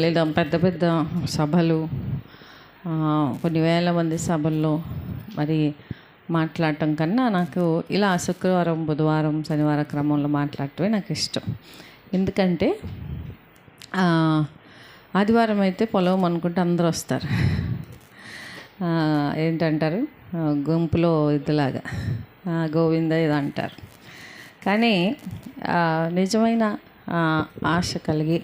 లేదా పెద్ద పెద్ద సభలు, కొన్ని వేల మంది సభల్లో మరి మాట్లాడటం కన్నా నాకు ఇలా శుక్రవారం, బుధవారం, శనివారం క్రమంలో మాట్లాడటమే నాకు ఇష్టం. ఎందుకంటే ఆదివారం అయితే పొలం అనుకుంటే అందరూ వస్తారు. ఏంటంటారు, గుంపులో ఇదిలాగా గోవింద ఇది అంటారు. కానీ నిజమైన ఆశ కలిగి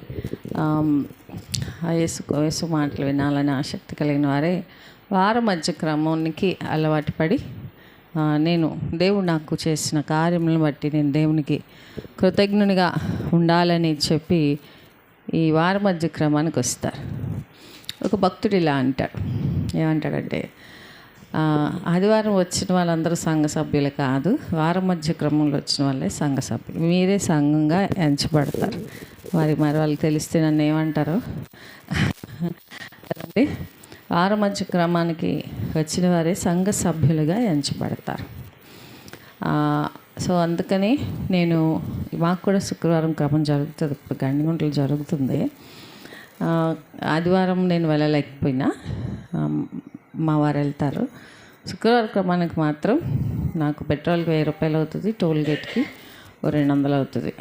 యేసు మాటలు వినాలని ఆసక్తి కలిగిన వారే వారం మధ్య క్రమానికి అలవాటు పడి, నేను దేవుడు నాకు చేసిన కార్యములను బట్టి నేను దేవునికి కృతజ్ఞునిగా ఉండాలని చెప్పి ఈ వారం మధ్య క్రమానికి వస్తారు. ఒక భక్తుడు ఇలా అంటాడు, ఏమంటాడంటే, ఆదివారం వచ్చిన వాళ్ళందరూ సంఘ సభ్యులు కాదు, వారం మధ్య క్రమంలో వచ్చిన వాళ్ళే సంఘ సభ్యులు, మీరే సంఘంగా ఎంచబడతారు. మరి వాళ్ళకి తెలిస్తే నన్ను ఏమంటారు కదండి. వారం మధ్య క్రమానికి వచ్చిన వారే సంఘ సభ్యులుగా ఎంచబడతారు. సో అందుకని నేను మాకు కూడా శుక్రవారం క్రమం జరుగుతుంది, ఇప్పుడు గండిగుంటలు జరుగుతుంది. ఆదివారం నేను వెళ్ళలేకపోయినా మా వారు వెళ్తారు. శుక్రవారం క్రమానికి మాత్రం నాకు పెట్రోల్కి 1000 రూపాయలు అవుతుంది, టోల్ గేట్కి 200 అవుతుంది.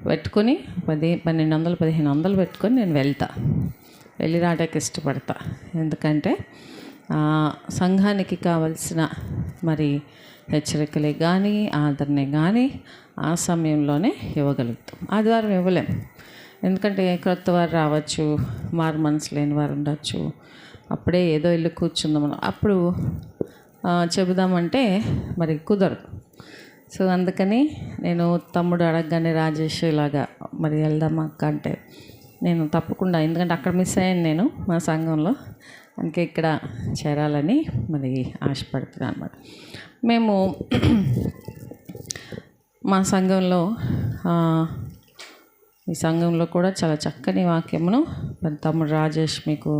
పెట్టుకొని 1200, 1500 పెట్టుకొని నేను వెళ్ళి రావడానికి ఇష్టపడతా. ఎందుకంటే సంఘానికి కావలసిన మరి హెచ్చరికలే కానీ ఆదరణ కానీ ఆ సమయంలోనే ఇవ్వగలుగుతాం. ఆదివారం ఇవ్వలేం, ఎందుకంటే క్రొత్త వారు రావచ్చు, మారు మనసు లేని వారు ఉండొచ్చు. అప్పుడే ఏదో ఇల్లు కూర్చుందాం అప్పుడు చెబుదామంటే మరి కుదరదు. సో అందుకని నేను తమ్ముడు అడగగానే రాజేష్ ఇలాగా మరి వెళ్దామా అక్క అంటే నేను తప్పకుండా, ఎందుకంటే అక్కడ మిస్ అయ్యాను నేను మా సంఘంలో, అందుకే ఇక్కడ చేరాలని మరి ఆశపడుతున్నాను అన్నమాట. మేము మా సంఘంలో ఈ సంఘంలో కూడా చాలా చక్కని వాక్యమును మరి తమ్ముడు రాజేష్ మీకు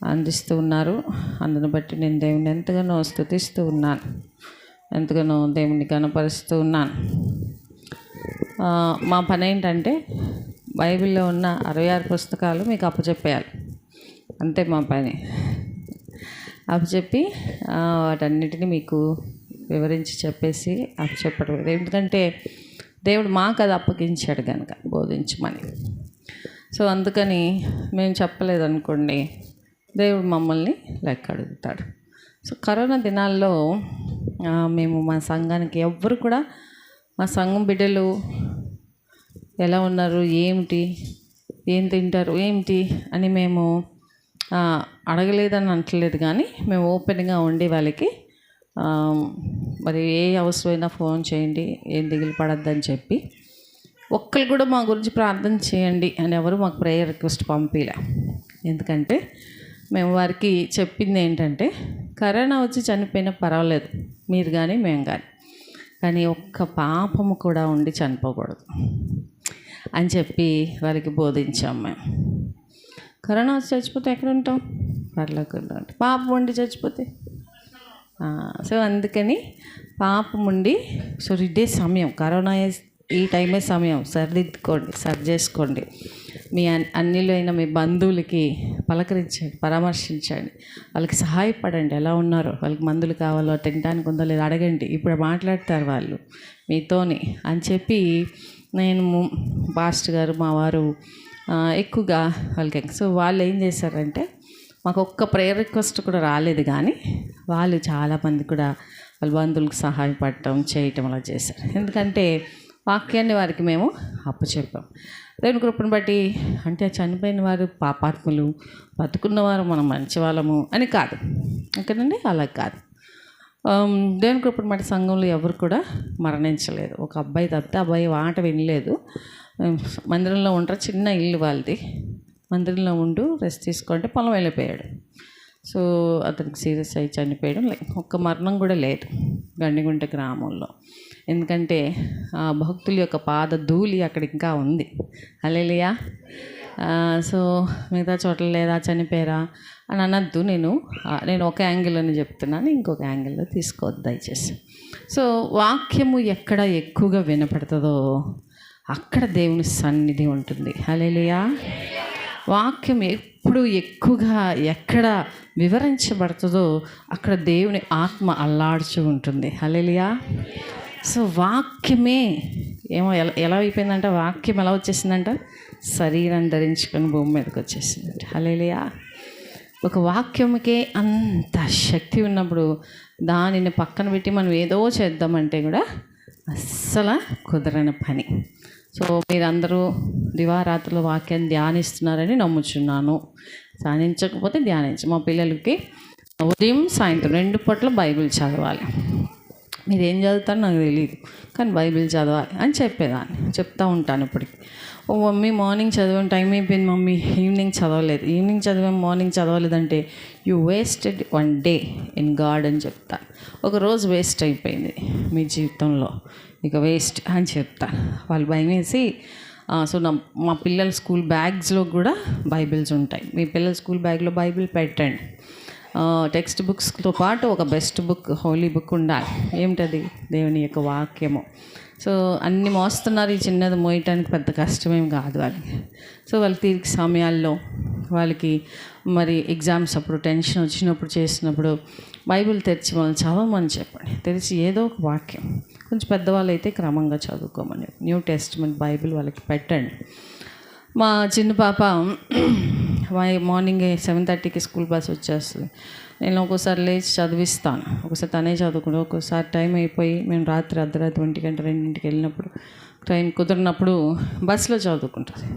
అందిస్తూ ఉన్నారు. అందుని బట్టి నేను దేవుని ఎంతగానో స్తుతిస్తూ ఉన్నాను, ఎంతగానో దేవుని గణపరుస్తూ ఉన్నాను. మా పని ఏంటంటే బైబిల్లో ఉన్న 66 పుస్తకాలు మీకు అప్పచెప్పేయాలి, అంతే మా పని. అప్పచెప్పి వాటన్నిటిని మీకు వివరించి చెప్పేసి అప్పచెప్పడం. ఎందుకంటే దేవుడు మాకు అది అప్పగించాడు కనుక బోధించమని. సో అందుకని మేము చెప్పలేదనుకోండి, దేవుడు మమ్మల్ని లెక్క అడుగుతాడు. సో కరోనా దినాల్లో మేము మా సంఘానికి ఎవ్వరు కూడా, మా సంఘం బిడ్డలు ఎలా ఉన్నారు, ఏమిటి, ఏం తింటారు, ఏమిటి అని మేము అడగలేదని అంటలేదు. కానీ మేము ఓపెన్గా ఉండి వాళ్ళకి మరి ఏ అవసరమైనా ఫోన్ చేయండి, ఏం దిగులు పడద్దని చెప్పి, ఒక్కరు కూడా మా గురించి ప్రార్థన చేయండి అని ఎవరు మాకు ప్రేయర్ రిక్వెస్ట్ పంపిలే. ఎందుకంటే మేము వారికి చెప్పింది ఏంటంటే, కరోనా వచ్చి చనిపోయినా పర్వాలేదు మీరు కానీ మేము కానీ ఒక్క పాపము కూడా ఉండి చనిపోకూడదు అని చెప్పి వారికి బోధించాం. మేము కరోనా వచ్చి చచ్చిపోతే ఎక్కడ ఉంటాం, పర్లేకుండా ఉంటాం. పాపం ఉండి చచ్చిపోతే సో అందుకని పాపం ఉండి, సో ఇదే సమయం, కరోనా ఈ టైమే సమయం, సరిదిద్దుకోండి, సరి చేసుకోండి. మీ అన్నిలో అయినా మీ బంధువులకి పలకరించండి, పరామర్శించండి, వాళ్ళకి సహాయపడండి. ఎలా ఉన్నారో, వాళ్ళకి మందులు కావాలో, తినడానికి ఉందో లేదో అడగండి. ఇప్పుడు మాట్లాడతారు వాళ్ళు మీతోని అని చెప్పి నేను, పాస్టర్ గారు, మా వారు ఎక్కువగా వాళ్ళకి. సో వాళ్ళు ఏం చేశారంటే, మాకు ఒక్క ప్రేయర్ రిక్వెస్ట్ కూడా రాలేదు, కానీ వాళ్ళు చాలామంది కూడా వాళ్ళ బంధువులకు సహాయపడటం చేయటం అలా చేశారు. ఎందుకంటే వాక్యాన్ని వారికి మేము అప్పచెప్పాం. దేవుని కృపను బట్టి, అంటే చనిపోయిన వారు పాపాత్ములు, బతుకున్నవారు మనం మంచి వాళ్ళము అని కాదు, ఓకేనండి, అలా కాదు. దేవుని కృపను బట్టి సంఘంలో ఎవరు కూడా మరణించలేదు. ఒక అబ్బాయి తప్పితే, అబ్బాయి మాట వినలేదు. మందిరంలో ఉంటారు, చిన్న ఇల్లు వాళ్ళది, మందిరంలో ఉండు రెస్ట్ తీసుకుంటే పొలం వెళ్ళిపోయాడు. సో అతనికి సీరియస్ అయ్యి చనిపోయడం, ఒక్క మరణం కూడా లేదు గండిగుంట గ్రామంలో. ఎందుకంటే భక్తుల యొక్క పాద ధూళి అక్కడ ఇంకా ఉంది. హల్లెలూయా. సో మిగతా చోట్ల లేదా చనిపోయారా అని అనద్దు. నేను ఒక యాంగిల్లోనే చెప్తున్నాను, ఇంకొక యాంగిల్లో తీసుకోవద్దు దయచేసి. సో వాక్యము ఎక్కడ ఎక్కువగా వినపడుతుందో అక్కడ దేవుని సన్నిధి ఉంటుంది. హల్లెలూయా. వాక్యం ఎప్పుడు ఎక్కువగా ఎక్కడ వివరించబడుతుందో అక్కడ దేవుని ఆత్మ అల్లాడుచూ ఉంటుంది. హల్లెలూయా. సో వాక్యమే ఎలా అయిపోయిందంట, వాక్యం ఎలా వచ్చేసిందంట, శరీరాన్ని ధరించుకొని భూమి మీదకి వచ్చేసిందంట. హల్లెలూయా. ఒక వాక్యంకే అంత శక్తి ఉన్నప్పుడు దానిని పక్కన పెట్టి మనం ఏదో చేద్దామంటే కూడా అస్సలు కుదరని పని. సో మీరందరూ దివారాత్రుల వాక్యాన్ని ధ్యానిస్తున్నారని నమ్ముచున్నాను. ధ్యానించకపోతే మా పిల్లలకి ఉదయం సాయంత్రం 2 పూట్ల బైబిల్ చదవాలి. మీరు ఏం చదువుతారో నాకు తెలియదు, కానీ బైబిల్ చదవాలి అని చెప్తూ ఉంటాను ఇప్పటికి. ఓ మమ్మీ మార్నింగ్ చదివాను, టైం అయిపోయింది మమ్మీ, ఈవినింగ్ చదివాము మార్నింగ్ చదవలేదంటే you wasted 1 day in God అని చెప్తా. ఒక రోజు వేస్ట్ అయిపోయింది మీ జీవితంలో, ఇక వేస్ట్ అని చెప్తా. వాళ్ళు భయం వేసి సో మా పిల్లల స్కూల్ బ్యాగ్స్లో కూడా బైబిల్స్ ఉంటాయి. మీ పిల్లల స్కూల్ బ్యాగ్లో బైబిల్ పెట్టండి. టెక్స్ట్ బుక్స్తో పాటు ఒక బెస్ట్ బుక్, హోలీ బుక్ ఉండాలి. ఏమిటది? దేవుని యొక్క వాక్యము. సో అన్ని మోస్తున్నారు, ఈ చిన్నది మోయటానికి పెద్ద కష్టమేం కాదు వాళ్ళకి. సో వాళ్ళ తీరిక సమయాల్లో వాళ్ళకి మరి ఎగ్జామ్స్ అప్పుడు టెన్షన్ వచ్చినప్పుడు చేసినప్పుడు బైబిల్ తెరిచి వాళ్ళని చదవమని చెప్పండి. తెరిచి ఏదో ఒక వాక్యం, కొంచెం పెద్దవాళ్ళు అయితే క్రమంగా చదువుకోమని న్యూ టెస్ట్మెంట్ బైబిల్ వాళ్ళకి పెట్టండి. మా చిన్న పాప మార్నింగ్ 7:30కి స్కూల్ బస్ వచ్చేస్తుంది. నేను ఒక్కోసారి లేచి చదివిస్తాను, ఒకసారి తనే చదువుకుంటాను. ఒక్కోసారి టైం అయిపోయి మేము అర్ధరాత్రి 1 గంట 2ంటికి వెళ్ళినప్పుడు టైం కుదిరినప్పుడు బస్సులో చదువుకుంటుంది.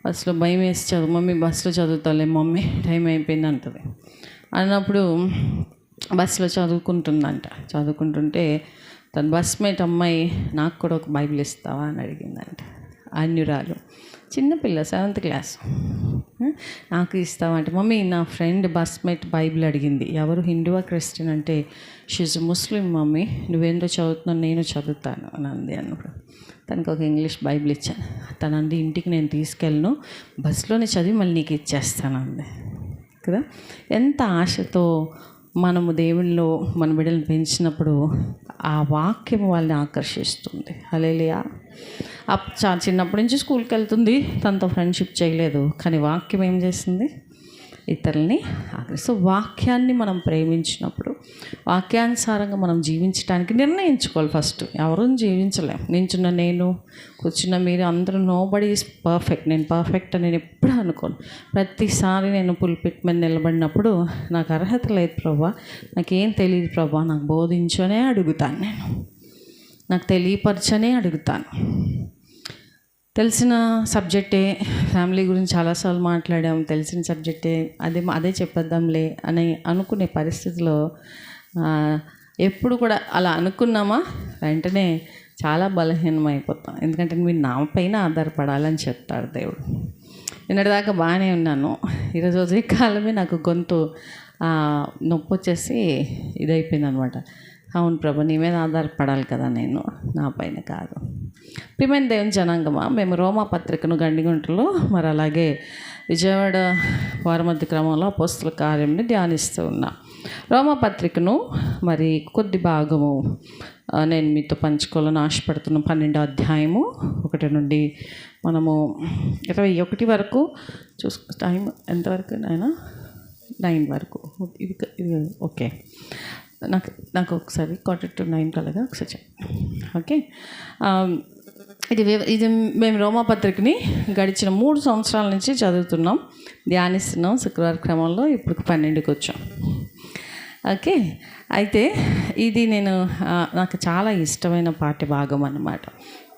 బస్సులో భయం వేసి మమ్మీ బస్సులో చదువుతాలే మమ్మీ, టైం అయిపోయింది అంటుంది. అన్నప్పుడు బస్సులో చదువుకుంటుంటే తన బస్మేట్ అమ్మాయి నాకు కూడా ఒక బైబిల్ ఇస్తావా అని అడిగిందంట. అన్యురాలు, చిన్నపిల్ల 7th క్లాస్. నాకు ఇస్తామంటే మమ్మీ నా ఫ్రెండ్ బస్మేట్ బైబిల్ అడిగింది, ఎవరు హిందువా క్రిస్టియన్ అంటే షీజ్ ముస్లిం మమ్మీ, నువ్వేందో చదువుతున్నావు నేను చదువుతాను అని అంది. అన్నప్పుడు తనకు ఒక ఇంగ్లీష్ బైబిల్ ఇచ్చాను. తనంది ఇంటికి నేను తీసుకెళ్ళను, బస్సులోనే చదివి మళ్ళీ నీకు ఇచ్చేస్తాను అంది కదా. ఎంత ఆశతో మనము దేవునిలో మన బిడ్డలను పెంచినప్పుడు ఆ వాక్యం వాళ్ళని ఆకర్షిస్తుంది. హల్లెలూయా. చిన్నప్పటి నుంచి స్కూల్కి వెళ్తుంది, తనతో ఫ్రెండ్షిప్ చేయలేదు, కానీ వాక్యం ఏం చేస్తుంది, ఇతరులని ఆకర్షిస్తుంది. సో వాక్యాన్ని మనం ప్రేమించినప్పుడు వాక్యానుసారంగా మనం జీవించడానికి నిర్ణయించుకోవాలి. ఫస్ట్ ఎవరూ జీవించలేం. నించున్న నేను, కూర్చున్న మీరు అందరూ నోబడీ ఈజ్ పర్ఫెక్ట్. నేను పర్ఫెక్ట్ అని నేను ఎప్పుడు అనుకోను. ప్రతిసారి నేను పుల్పిట్ మీద నిలబడినప్పుడు నాకు అర్హత లేదు ప్రభా, నాకేం తెలియదు ప్రభా, నాకు బోధించనే అడుగుతాను, నాకు తెలియపరచనే అడుగుతాను. తెలిసిన సబ్జెక్టే, ఫ్యామిలీ గురించి చాలాసార్లు మాట్లాడాం, తెలిసిన సబ్జెక్టే అదే చెప్పేద్దాంలే అని అనుకునే పరిస్థితిలో ఎప్పుడు కూడా అలా అనుకున్నామా వెంటనే చాలా బలహీనమైపోతాం. ఎందుకంటే మీరు నా పైన ఆధారపడాలని చెప్తాడు దేవుడు. నిన్నటిదాకా బాగానే ఉన్నాను, ఈరోజు ఉదయ కాలమే నాకు గొంతు నొప్పి వచ్చేసి ఇదైపోయింది అనమాట. అవును ప్రభు, నీ మీద ఆధారపడాలి కదా, నేను నా పైన కాదు. ప్రియమైన దేవుని జనాంగమా, మేము రోమా పత్రికను గండిగుంటలో మరి అలాగే విజయవాడ వారమధ్య క్రమంలో అపోస్తల కార్యంని ధ్యానిస్తూ ఉన్నా. రోమా పత్రికను మరి కొద్ది భాగము నేను మీతో పంచుకోవాలని ఆశపడుతున్న 12వ అధ్యాయము 1 నుండి మనము 21 వరకు టైం ఎంతవరకు నాయన 9 వరకు. ఇది ఓకే, నాకు ఒకసారి 8:45 కలగా ఒకసారి చెప్పండి. ఓకే, ఇది మేము రోమాపత్రికని గడిచిన 3 సంవత్సరాల నుంచి చదువుతున్నాం, ధ్యానిస్తున్నాం. శుక్రవారం క్రమంలో ఇప్పుడు 12కి వచ్చాం. ఓకే, అయితే ఇది నాకు చాలా ఇష్టమైన పాఠ్య భాగం అన్నమాట,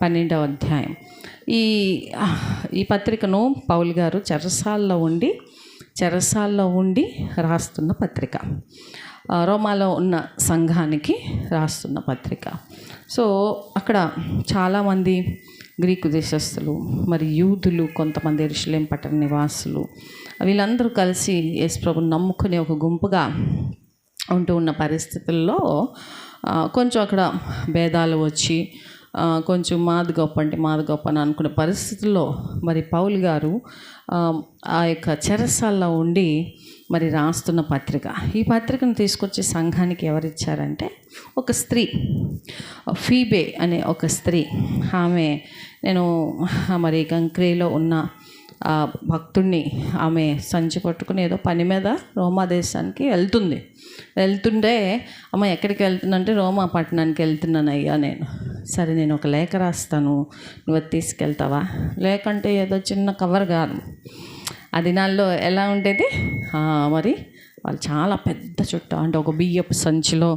12వ అధ్యాయం. ఈ పత్రికను పౌలు గారు చెరసాల్లో ఉండి రాస్తున్న పత్రిక, రోమాలో ఉన్న సంఘానికి రాస్తున్న పత్రిక. సో అక్కడ చాలామంది గ్రీకు దేశస్థులు, మరి యూదులు, కొంతమంది యెరూషలేము పట్టణ నివాసులు, వీళ్ళందరూ కలిసి యేసు ప్రభువుని నమ్ముకునే ఒక గుంపుగా ఉంటూ ఉన్న పరిస్థితుల్లో కొంచెం అక్కడ భేదాలు వచ్చి కొంచెం మాది గొప్ప అంటే మాది గొప్ప అని అనుకునే పరిస్థితుల్లో మరి పౌలు గారు ఆ యొక్క చెరసాల్లో ఉండి మరి రాస్తున్న పత్రిక. ఈ పత్రికను తీసుకొచ్చి సంఘానికి ఎవరిచ్చారంటే ఒక స్త్రీ, ఫీబే అనే ఒక స్త్రీ. ఆమె నేను మరి కంక్రీలో ఉన్న భక్తుడిని ఆమె సంచి పట్టుకుని ఏదో పని మీద రోమా దేశానికి వెళ్తుంటే అమ్మ ఎక్కడికి వెళ్తుందంటే రోమా పట్టణానికి వెళ్తున్నాను అయ్యా నేను. సరే నేను ఒక లేఖ రాస్తాను, నువ్వు తీసుకెళ్తావా? లేకంటే ఏదో చిన్న కవర్ కాదు. ఆ దినాల్లో ఎలా ఉండేది, మరి వాళ్ళు చాలా పెద్ద చుట్ట అంటే ఒక బియ్యపు సంచిలో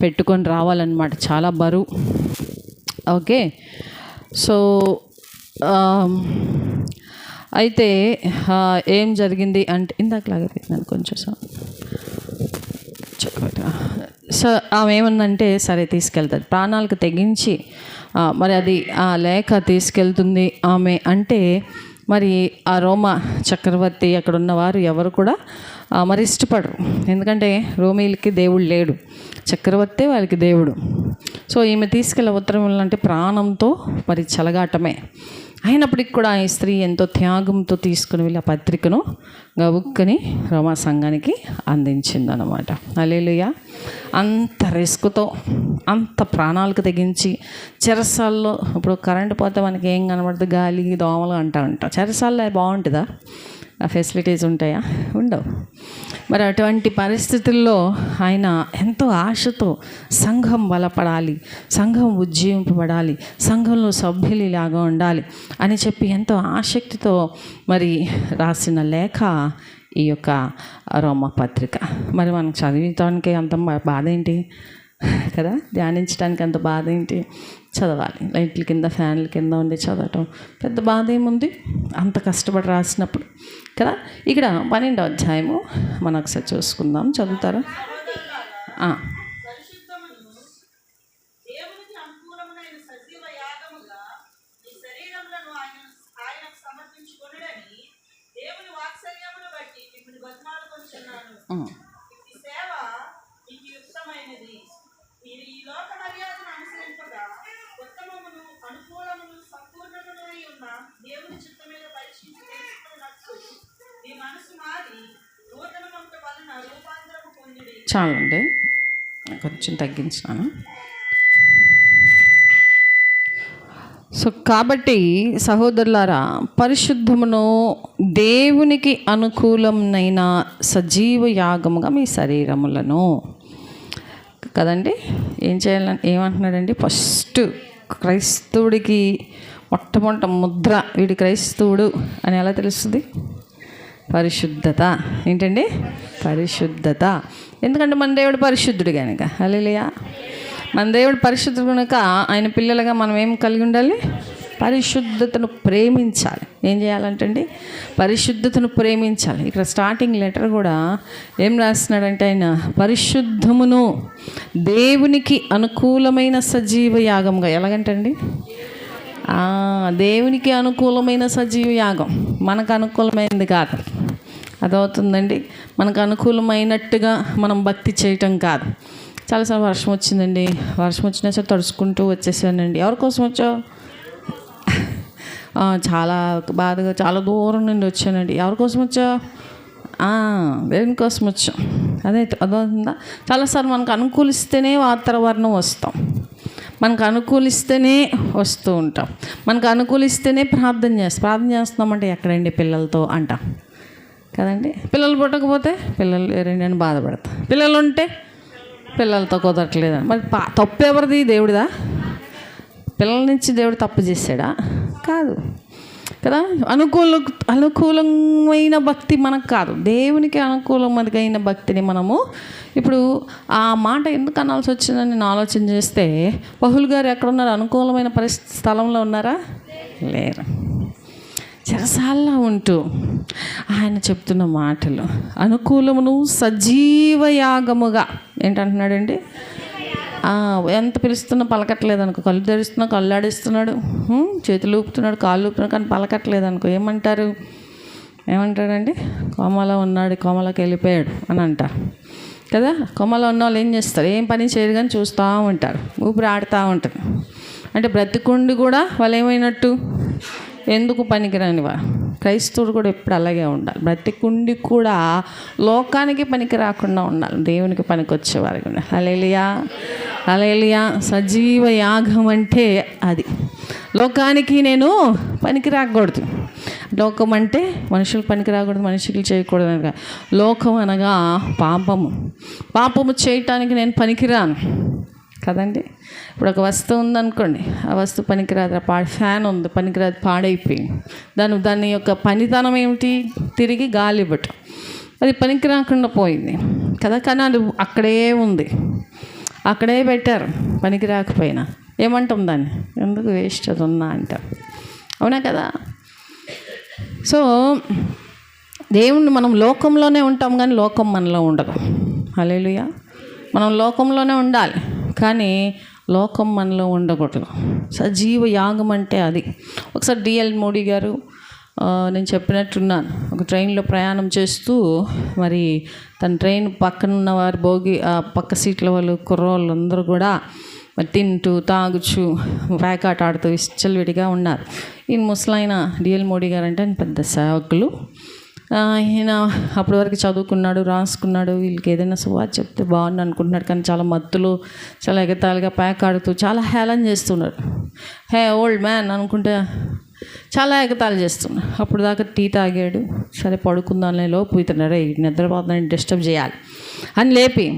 పెట్టుకొని రావాలన్నమాట, చాలా బరువు. ఓకే, సో అయితే ఏం జరిగింది అంటే ఇందాకలాగే పెట్టినాను కొంచెం సో ఆమె ఏమందంటే సరే తీసుకెళ్తుంది, ప్రాణాలకు తెగించి మరి అది ఆ లేఖ తీసుకెళ్తుంది ఆమె. అంటే మరి ఆ రోమా చక్రవర్తి అక్కడ ఉన్నవారు ఎవరు కూడా మరి ఇష్టపడరు, ఎందుకంటే రోమీలకి దేవుడు లేడు, చక్రవర్తి వాళ్ళకి దేవుడు. సో ఈమె తీసుకెళ్ళే ఉత్తరం అంటే ప్రాణంతో మరి చెలగాటమే. అయినప్పటికి కూడా ఈ స్త్రీ ఎంతో త్యాగంతో తీసుకుని వెళ్ళి ఆ పత్రికను గబుక్కని రోమా సంఘానికి అందించిందనమాట. హల్లెలూయా. అంత రిస్క్తో, అంత ప్రాణాలకు తెగించి చెరసాల్లో, ఇప్పుడు కరెంటు పోతే మనకి ఏం కనబడుతుంది, గాలి దోమలు అంటా చెరసాల్లో బాగుంటుందా? ఆ ఫెసిలిటీస్ ఉంటాయా? ఉండవు. మరి అటువంటి పరిస్థితుల్లో ఆయన ఎంతో ఆశతో సంఘం బలపడాలి, సంఘం ఉజ్జీవింపబడాలి, సంఘంలో సభ్యులు ఇలాగా ఉండాలి అని చెప్పి ఎంతో ఆసక్తితో మరి రాసిన లేఖ ఈ యొక్క రోమా పత్రిక. మరి మనకు చదివించడానికి అంత బాధ ఏంటి కదా, ధ్యానించడానికి అంత బాధ ఏంటి? చదవాలి, లైట్ల కింద ఫ్యాన్ల కింద ఉండి చదవటం పెద్ద బాధ ఏముంది, అంత కష్టపడి రాసినప్పుడు కదా. ఇక్కడ 12వ అధ్యాయము మనం ఒకసారి చూసుకుందాం, చదువుతారా? చాలండి, కొంచెం తగ్గించినాను. సో కాబట్టి సహోదరులారా, పరిశుద్ధమును దేవునికి అనుకూలమైన సజీవ యాగముగా మీ శరీరములను కదండి ఏం చేయాలని ఏమంటున్నాడండి? ఫస్ట్ క్రైస్తవుడికి మొట్టమొదట ముద్ర, వీడి క్రైస్తవుడు అని ఎలా తెలుస్తుంది? పరిశుద్ధత. ఏంటండి? పరిశుద్ధత. ఎందుకంటే మన దేవుడు పరిశుద్ధుడు కనుక. హల్లెలూయా. మన దేవుడు పరిశుద్ధుడు కనుక ఆయన పిల్లలుగా మనం ఏం కలిగి ఉండాలి? పరిశుద్ధతను ప్రేమించాలి. ఏం చేయాలంటండి? పరిశుద్ధతను ప్రేమించాలి. ఇక్కడ స్టార్టింగ్ లెటర్ కూడా ఏం రాస్తున్నాడంటే ఆయన పరిశుద్ధమును దేవునికి అనుకూలమైన సజీవ యాగంగా. ఎలాగంటండి? దేవునికి అనుకూలమైన సజీవ యాగం, మనకు అనుకూలమైనది కాదు. అదవుతుందండి. మనకు అనుకూలమైనట్టుగా మనం భక్తి చేయటం కాదు. చాలాసార్లు వర్షం వచ్చిందండి, వర్షం వచ్చినా సరే తడుచుకుంటూ వచ్చేసానండి. ఎవరి కోసం వచ్చావు? చాలా బాధగా చాలా దూరం నుండి వచ్చానండి. ఎవరి కోసం వచ్చావు? దేవుని కోసం వచ్చాం. అదవుతుందా? చాలాసార్లు మనకు అనుకూలిస్తేనే వాతావరణం వస్తాం, మనకు అనుకూలిస్తేనే వస్తూ ఉంటాం, మనకు అనుకూలిస్తేనే ప్రార్థన చేస్తున్నామంటే ఎక్కడండి పిల్లలతో అంటాం కదండి. పిల్లలు పుట్టకపోతే పిల్లలు లేరండి అని బాధపడతాం, పిల్లలు ఉంటే పిల్లలతో కుదరట్లేదని. మరి తప్పు ఎవరిది? దేవుడిదా? పిల్లల నుంచి దేవుడు తప్పు చేశాడా? కాదు కదా. అనుకూలమైన భక్తి మనకు కాదు, దేవునికి అనుకూలమైన భక్తిని మనము ఇప్పుడు ఆ మాట ఎందుకు అనాల్సి వచ్చిందని నేను ఆలోచన చేస్తే, పౌలు గారు ఎక్కడున్నారు? అనుకూలమైన స్థలంలో ఉన్నారా? లేరు. చెరసాల్లో ఉంటూ ఆయన చెప్తున్న మాటలు అనుకూలమును సజీవ యాగముగా ఏంటంటున్నాడండి? ఎంత పిలుస్తున్నా పలకట్లేదు అనుకో, కళ్ళు తెరుస్తున్నా కళ్ళు ఆడిస్తున్నాడు, చేతులు ఊపుతున్నాడు, కాళ్ళు ఊపుతున్నాడు, కానీ పలకట్లేదు అనుకో, ఏమంటాడండి? కోమలో ఉన్నాడు, కోమలోకి వెళ్ళిపోయాడు అని అంటారు కదా. కోమలో ఉన్న వాళ్ళు ఏం చేస్తారు? ఏం పని చేయరు కానీ చూస్తూ ఉంటారు, ఊపిరి ఆడుతూ ఉంటారు. అంటే బ్రతికుండి కూడా వాళ్ళు ఏమైనట్టు, ఎందుకు పనికిరానివా? క్రైస్తవుడు కూడా ఎప్పుడు అలాగే ఉండాలి. బ్రతికుండి కూడా లోకానికి పనికి రాకుండా ఉండాలి, దేవునికి పనికి వచ్చేవారు కూడా. హల్లెలూయా, హల్లెలూయా. సజీవ యాగం అంటే అది. లోకానికి నేను పనికి రాకూడదు. లోకం అంటే మనుషులు పనికి రాకూడదు, మనుషులు చేయకూడదు అనగా. లోకం అనగా పాపము చేయటానికి నేను పనికిరాను కదండి. ఇప్పుడు ఒక వస్తువు ఉందనుకోండి, ఆ వస్తువు పనికిరాదు. ఫ్యాన్ ఉంది, పనికిరాదు, పాడైపోయింది. దాని యొక్క పనితనం ఏమిటి? తిరిగి గాలి ఇవ్వటం. అది పనికి రాకుండా పోయింది కదా. కానీ అది అక్కడే ఉంది, అక్కడే పెట్టారు పనికి రాకపోయినా. ఏమంటాం దాన్ని? ఎందుకు వేస్ట్, అది ఉన్నా అంటారు. అవునా కదా? సో దేవుణ్ణి మనం లోకంలోనే ఉంటాం, కానీ లోకం మనలో ఉండదు. హల్లెలూయా. మనం లోకంలోనే ఉండాలి, కానీ లోకం మనలో ఉండకూడదు. సజీవ యాగం అంటే అది. ఒకసారి డిఎల్ మోడీ గారు, నేను చెప్పినట్టున్నాను, ఒక ట్రైన్లో ప్రయాణం చేస్తూ మరి తన ట్రైన్ పక్కన ఉన్నవారు పక్క సీట్ల వాళ్ళు కుర్రోళ్ళు అందరూ కూడా మరి తింటూ తాగుచు వేకాట ఆడుతూ విచ్చలవిడిగా ఉన్నారు. ఈయన ముసలైన డిఎల్ మోడీ గారు అంటే ఆయన పెద్ద సేవకులు. ఈయన అప్పటి వరకు చదువుకున్నాడు, రాసుకున్నాడు, వీళ్ళకి ఏదైనా సువార్త చెప్తే బాగుంది అనుకుంటున్నాడు. కానీ చాలా మత్తులు, చాలా ఎగతాళిగా పేకాడుతూ చాలా హేళన చేస్తున్నాడు. హే ఓల్డ్ మ్యాన్ అనుకుంటే చాలా ఎగతాళి చేస్తున్నాడు. అప్పుడు దాకా టీ తాగాడు. సరే పడుకుందాంలే లోపు ఇతను నిద్రపోతున్నాడు, డిస్టర్బ్ చేయాలి అని లేపి,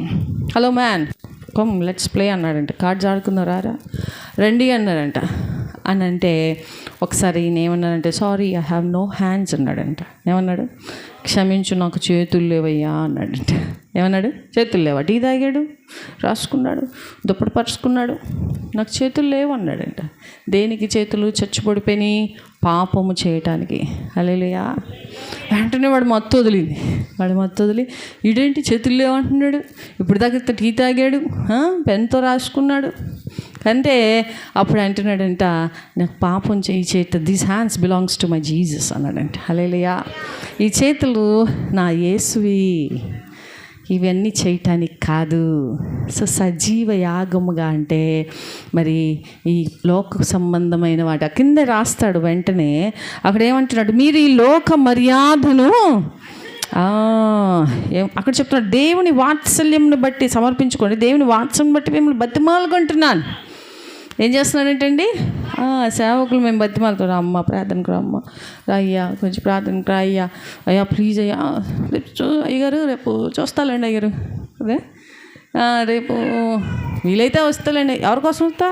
hello man come let's play అన్నాడంట. కార్డ్స్ ఆడుకున్నారా, రండి అన్నారంట. అని అంటే ఒకసారి ఈయన ఏమన్నాడంటే, sorry I have no hands అన్నాడంట. ఏమన్నాడు? క్షమించు, నాకు చేతులు లేవయ్యా అన్నాడంట. ఏమన్నాడు? చేతులు లేవా? టీ తాగాడు, రాసుకున్నాడు, దుప్పటి పరుచుకున్నాడు, నాకు చేతులు లేవు అన్నాడంట. దేనికి చేతులు? చచ్చిపడిపోయినాయి పాపము చేయటానికి. హల్లెలూయా. వెంటనే వాడు మత్తు వదిలి ఇదేంటి చేతులు లేవంటున్నాడు, ఇప్పుడు దాకా టీ తాగాడు, పెన్తో రాసుకున్నాడు. అంటే అప్పుడు అంటున్నాడంట, నాకు పాపం చేయి చేత, this hands belongs to my Jesus అన్నాడంట. హల్లెలూయా. ఈ చేతులు నా యేసువి, ఇవన్నీ చేయటానికి కాదు. సో సజీవ యాగముగా అంటే మరి ఈ లోక సంబంధమైన వాటి కింద రాస్తాడు. వెంటనే అక్కడ ఏమంటున్నాడు? మీరు ఈ లోక మర్యాదను అక్కడ చెప్తున్నాడు, దేవుని వాత్సల్యంను బట్టి సమర్పించుకోండి, దేవుని వాత్సల్యం బట్టి మిమ్మల్ని బతిమాలుకుంటున్నాను. ఏం చేస్తున్నాడంటండి? సేవకులు మేము బతిమాలుతాం, అమ్మ ప్రార్థనకు రమ్మ, అయ్యా కొంచెం ప్రార్థనకు రా, అయ్యా ప్లీజ్ అయ్యా, రేపు అయ్యగారు రేపు చూస్తాలండి అయ్యారు, అదే రేపు వీలైతే వస్తాలండి. ఎవరికోసం వస్తా?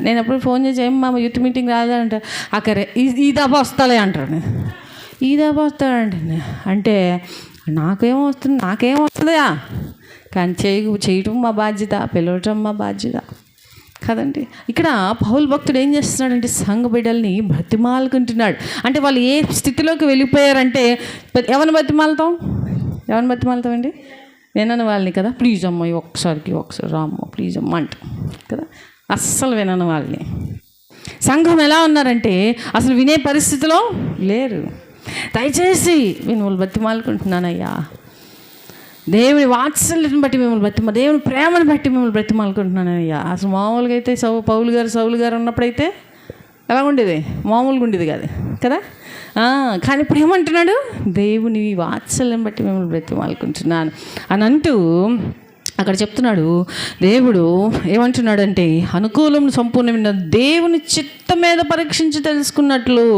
నేను ఎప్పుడు ఫోన్ చేసి ఏమో మా యూత్ మీటింగ్ రాలేదంటే, అక్కడే ఈ దఫా వస్తాలే అంటాడు. ఈ దఫా వస్తాడంటే అంటే నాకేం వస్తుందా? కానీ చేయటం మా బాధ్యత, పిలవటం మా బాధ్యత కదండి. ఇక్కడ పౌలు భక్తుడు ఏం చేస్తున్నాడంటే సంఘ బిడ్డల్ని బతిమాలుకుంటున్నాడు. అంటే వాళ్ళు ఏ స్థితిలోకి వెళ్ళిపోయారంటే, ఎవరిని బతిమాలుతామండి? వినని వాళ్ళని కదా, ప్లీజ్ అమ్మ ఒకసారి రామ్మ ప్లీజ్ అమ్మ అంట కదా. అస్సలు వినని వాళ్ళని. సంఘం ఎలా ఉన్నారంటే అసలు వినే పరిస్థితిలో లేరు. దయచేసి మిమ్మల్ని బతిమాలుకుంటున్నానయ్యా, దేవుని వాత్సల్యం బట్టి మిమ్మల్ని దేవుని ప్రేమను బట్టి మిమ్మల్ని బ్రతిమాలుకుంటున్నానయ్యా. అసలు మామూలుగా అయితే సౌలు గారు ఉన్నప్పుడైతే ఎలా ఉండేది? మామూలుగా ఉండేది కాదు కదా. కానీ ఇప్పుడు ఏమంటున్నాడు? దేవుని వాత్సల్యం బట్టి మిమ్మల్ని బ్రతిమాలుకుంటున్నాను అని అంటూ అక్కడ చెప్తున్నాడు. దేవుడు ఏమంటున్నాడంటే, అనుకూలం సంపూర్ణమైన దేవుని చిత్తం మీద పరీక్షించి తెలుసుకున్నట్లు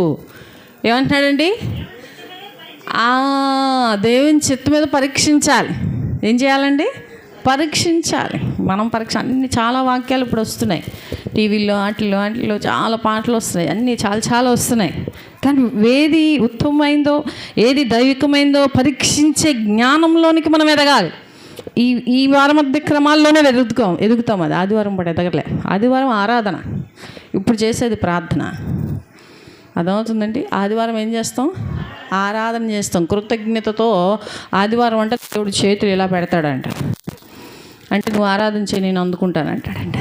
ఏమంటున్నాడండి? దేవుని చిత్తం మీద పరీక్షించాలి. ఏం చేయాలండి? పరీక్షించాలి. మనం అన్ని చాలా వాక్యాలు ఇప్పుడు వస్తున్నాయి టీవీలో, వాటిలో చాలా పాటలు వస్తున్నాయి, అన్నీ చాలా వస్తున్నాయి. కానీ ఏది ఉత్తమమైందో, ఏది దైవికమైందో పరీక్షించే జ్ఞానంలోనికి మనం ఎదగాలి. ఈ వారం మధ్య క్రమాల్లోనే ఎదుగుతాం. అది ఆదివారం కూడా ఎదగలే. ఆదివారం ఆరాధన, ఇప్పుడు చేసేది ప్రార్థన. అర్థమవుతుందండి? ఆదివారం ఏం చేస్తాం? ఆరాధన చేస్తాం కృతజ్ఞతతో. ఆదివారం అంటే దేవుడు చేతులు ఇలా పెడతాడంట, అంటే నువ్వు ఆరాధన చేయి నేను అందుకుంటానంటాడంట.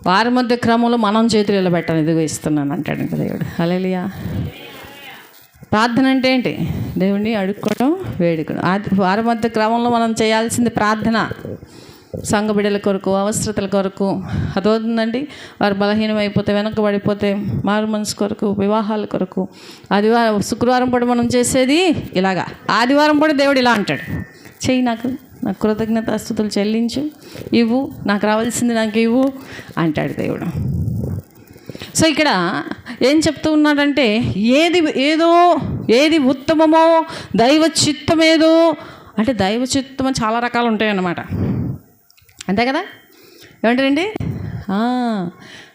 వారి మధ్య క్రమంలో మనం చేతులు ఇలా పెట్టాను, ఇదిగో ఇస్తున్నాను అంటాడంట దేవుడు. హల్లెలూయా. ప్రార్థన అంటే ఏంటి? దేవుడిని అడుక్కోవడం, వేడుకోవడం. వారి మధ్య క్రమంలో మనం చేయాల్సింది ప్రార్థన. సంఘ బిడ్డల కొరకు, అవసరతల కొరకు, అదవుతుందండి. వారు బలహీనమైపోతే, వెనకబడిపోతే మారు మనసు కొరకు, వివాహాల కొరకు. ఆదివారం శుక్రవారం పూట మనం చేసేది ఇలాగా, ఆదివారం పూట దేవుడు ఇలా అంటాడు, చెయ్యి, నాకు కృతజ్ఞతాస్తుతులు చెల్లించు, ఇవ్వు, నాకు రావాల్సింది నాకు ఇవ్వు అంటాడు దేవుడు. సో ఇక్కడ ఏం చెప్తూ ఉన్నాడంటే, ఏది ఉత్తమమో, దైవ చిత్తం ఏదో అంటే, దైవ చిత్తం చాలా రకాలు ఉంటాయి అన్నమాట. అంతే కదా, ఏమంటారండి?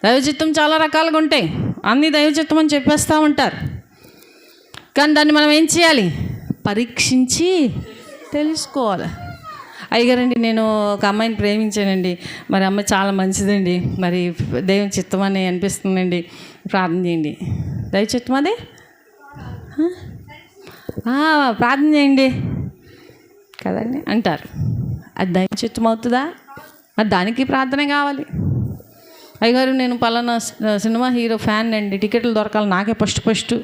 దైవ చిత్తం చాలా రకాలుగా ఉంటాయి. అన్నీ దైవ చిత్తం అని చెప్పేస్తూ ఉంటారు. కానీ దాన్ని మనం ఏం చేయాలి? పరీక్షించి తెలుసుకోవాలి. అయ్యగారండి, నేను ఒక అమ్మాయిని ప్రేమించానండి, మరి అమ్మాయి చాలా మంచిదండి, మరి దైవ చిత్తం అని అనిపిస్తుందండి, ప్రార్థన చేయండి. దైవ చిత్తం అది ప్రార్థన చేయండి కదండి అంటారు. అది దైవ చిత్తం అవుతుందా? మరి దానికి ప్రార్థనే కావాలి. అయ్యగారు, నేను పలానా సినిమా హీరో ఫ్యాన్ అండి, టికెట్లు దొరకాలి నాకే ఫస్ట్.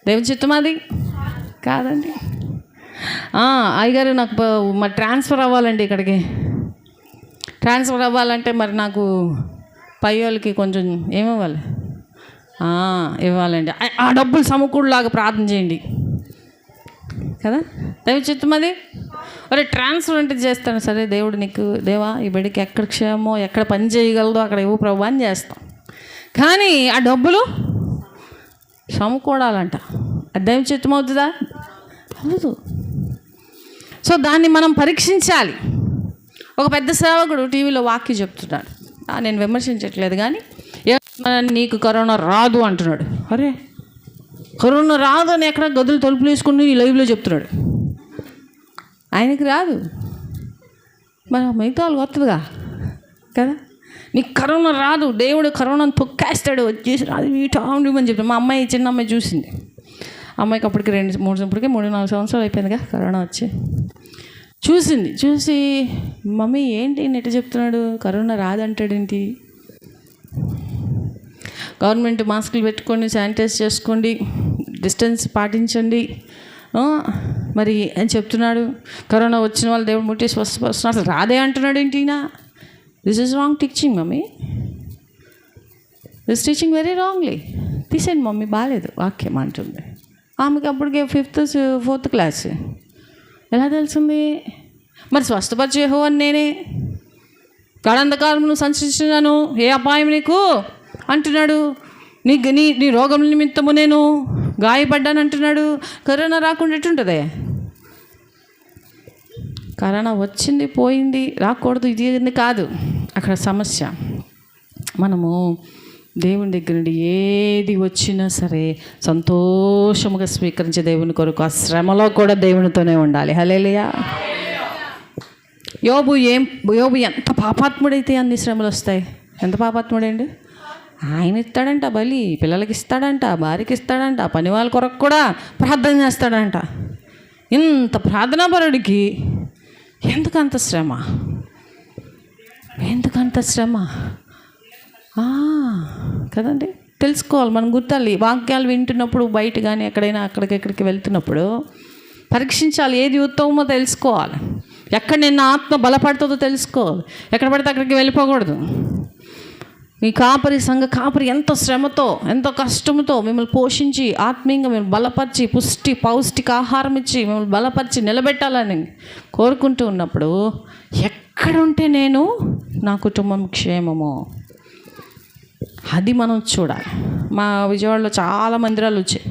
దైవ చిత్తం అది కాదండి. అయ్యగారు, నాకు మరి ట్రాన్స్ఫర్ అవ్వాలండి, ఇక్కడికి ట్రాన్స్ఫర్ అవ్వాలంటే మరి నాకు పై వాళ్ళకి కొంచెం ఏమివ్వాలి? ఇవ్వాలండి, ఆ డబ్బులు సమకూడలాగా ప్రార్థన చేయండి కదా, దైవ చిత్తం అది. అరే ట్రాన్స్ఫర్ అంటే చేస్తాను, సరే దేవుడు నీకు, దేవా ఈ బిడ్డకి ఎక్కడ క్షేమో, ఎక్కడ పని చేయగలదో అక్కడ ఇవ్వు ప్రభు అని చేస్తాం. కానీ ఆ డబ్బులు సమకూడాలంట, అది దైవ చిత్తం అవుతుందా? అవ్వదు. సో దాన్ని మనం పరీక్షించాలి. ఒక పెద్ద సేవకుడు టీవీలో వాక్యం చెప్తున్నాడు, నేను విమర్శించట్లేదు, కానీ నీకు కరోనా రాదు అంటున్నాడు. అరే కరోనా రాదు అని ఎక్కడ గదులు తలుపులు వేసుకుని లైవ్లో చెప్తున్నాడు. ఆయనకి రాదు, మరి మిగతా వాళ్ళకి వస్తుందిగా కదా. నీకు కరోనా రాదు, దేవుడు కరోనాను తొక్కేస్తాడు, వచ్చేసి రాదు అని చెప్తాడు. మా అమ్మాయి, చిన్న అమ్మాయి చూసింది. అమ్మాయికి అప్పటికి 3-4 సంవత్సరాలు అయిపోయిందిగా కరోనా వచ్చి. చూసి మమ్మీ ఏంటి నెట్ చెప్తున్నాడు, కరోనా రాదంటాడేంటి, గవర్నమెంట్ మాస్కులు పెట్టుకోండి, శానిటైజ్ చేసుకోండి, డిస్టెన్స్ పాటించండి మరి అని చెప్తున్నాడు. కరోనా వచ్చిన వాళ్ళు దేవుడు ముట్టి స్వస్థపరుస్తున్నారు, అసలు రాదే అంటున్నాడు ఏంటినా. This is wrong teaching mummy, this teaching very wrongly. తీసేయండి మమ్మీ, బాగాలేదు వాక్యం అంటుంది. ఆమెకి అప్పటికే 5th, 4th క్లాస్. ఎలా తెలిసింది? మరి స్వస్థపరిచే యెహోవాను నేనే, గాఢంధకారమును సంచరించినాను, ఏ అపాయం నీకు అంటున్నాడు. నీ రోగం నిమిత్తము నేను గాయపడ్డాను అంటున్నాడు. కరోనా రాకుండా ఎట్టుంటుంది? కరోనా వచ్చింది పోయింది, రాకూడదు ఇది కాదు అక్కడ సమస్య. మనము దేవుని దగ్గర నుండి ఏది వచ్చినా సరే సంతోషముగా స్వీకరించే దేవుని కొరకు ఆ శ్రమలో కూడా దేవునితోనే ఉండాలి. హల్లెలూయా. యోబు ఎంత పాపాత్ముడైతే అన్ని శ్రమలు వస్తాయి. ఎంత పాపాత్ముడండి. ఆయన ఇస్తాడంట బలి, పిల్లలకి ఇస్తాడంట, భార్యకి ఇస్తాడంట, పని వాళ్ళ కొరకు కూడా ప్రార్థన చేస్తాడంట. ఇంత ప్రార్థనాపరుడికి ఎందుకంత శ్రమ? కదండి, తెలుసుకోవాలి. మనం గుర్తాలి. వాక్యాలు వింటున్నప్పుడు బయట కానీ ఎక్కడైనా అక్కడికి వెళ్తున్నప్పుడు పరీక్షించాలి. ఏది ఉత్తమమో తెలుసుకోవాలి. ఎక్కడ నిన్న ఆత్మ బలపడుతుందో తెలుసుకోవాలి. ఎక్కడ పడితే అక్కడికి వెళ్ళిపోకూడదు. మీ సంఘ కాపరి ఎంతో శ్రమతో, ఎంతో కష్టంతో మిమ్మల్ని పోషించి ఆత్మీయంగా మిమ్మల్ని బలపరిచి పౌష్టిక ఆహారం ఇచ్చి మిమ్మల్ని బలపరిచి నిలబెట్టాలని కోరుకుంటూ ఉన్నప్పుడు ఎక్కడుంటే నేను నా కుటుంబం క్షేమమో అది మనం చూడాలి. మా విజయవాడలో చాలా మందిరాలు వచ్చాయి,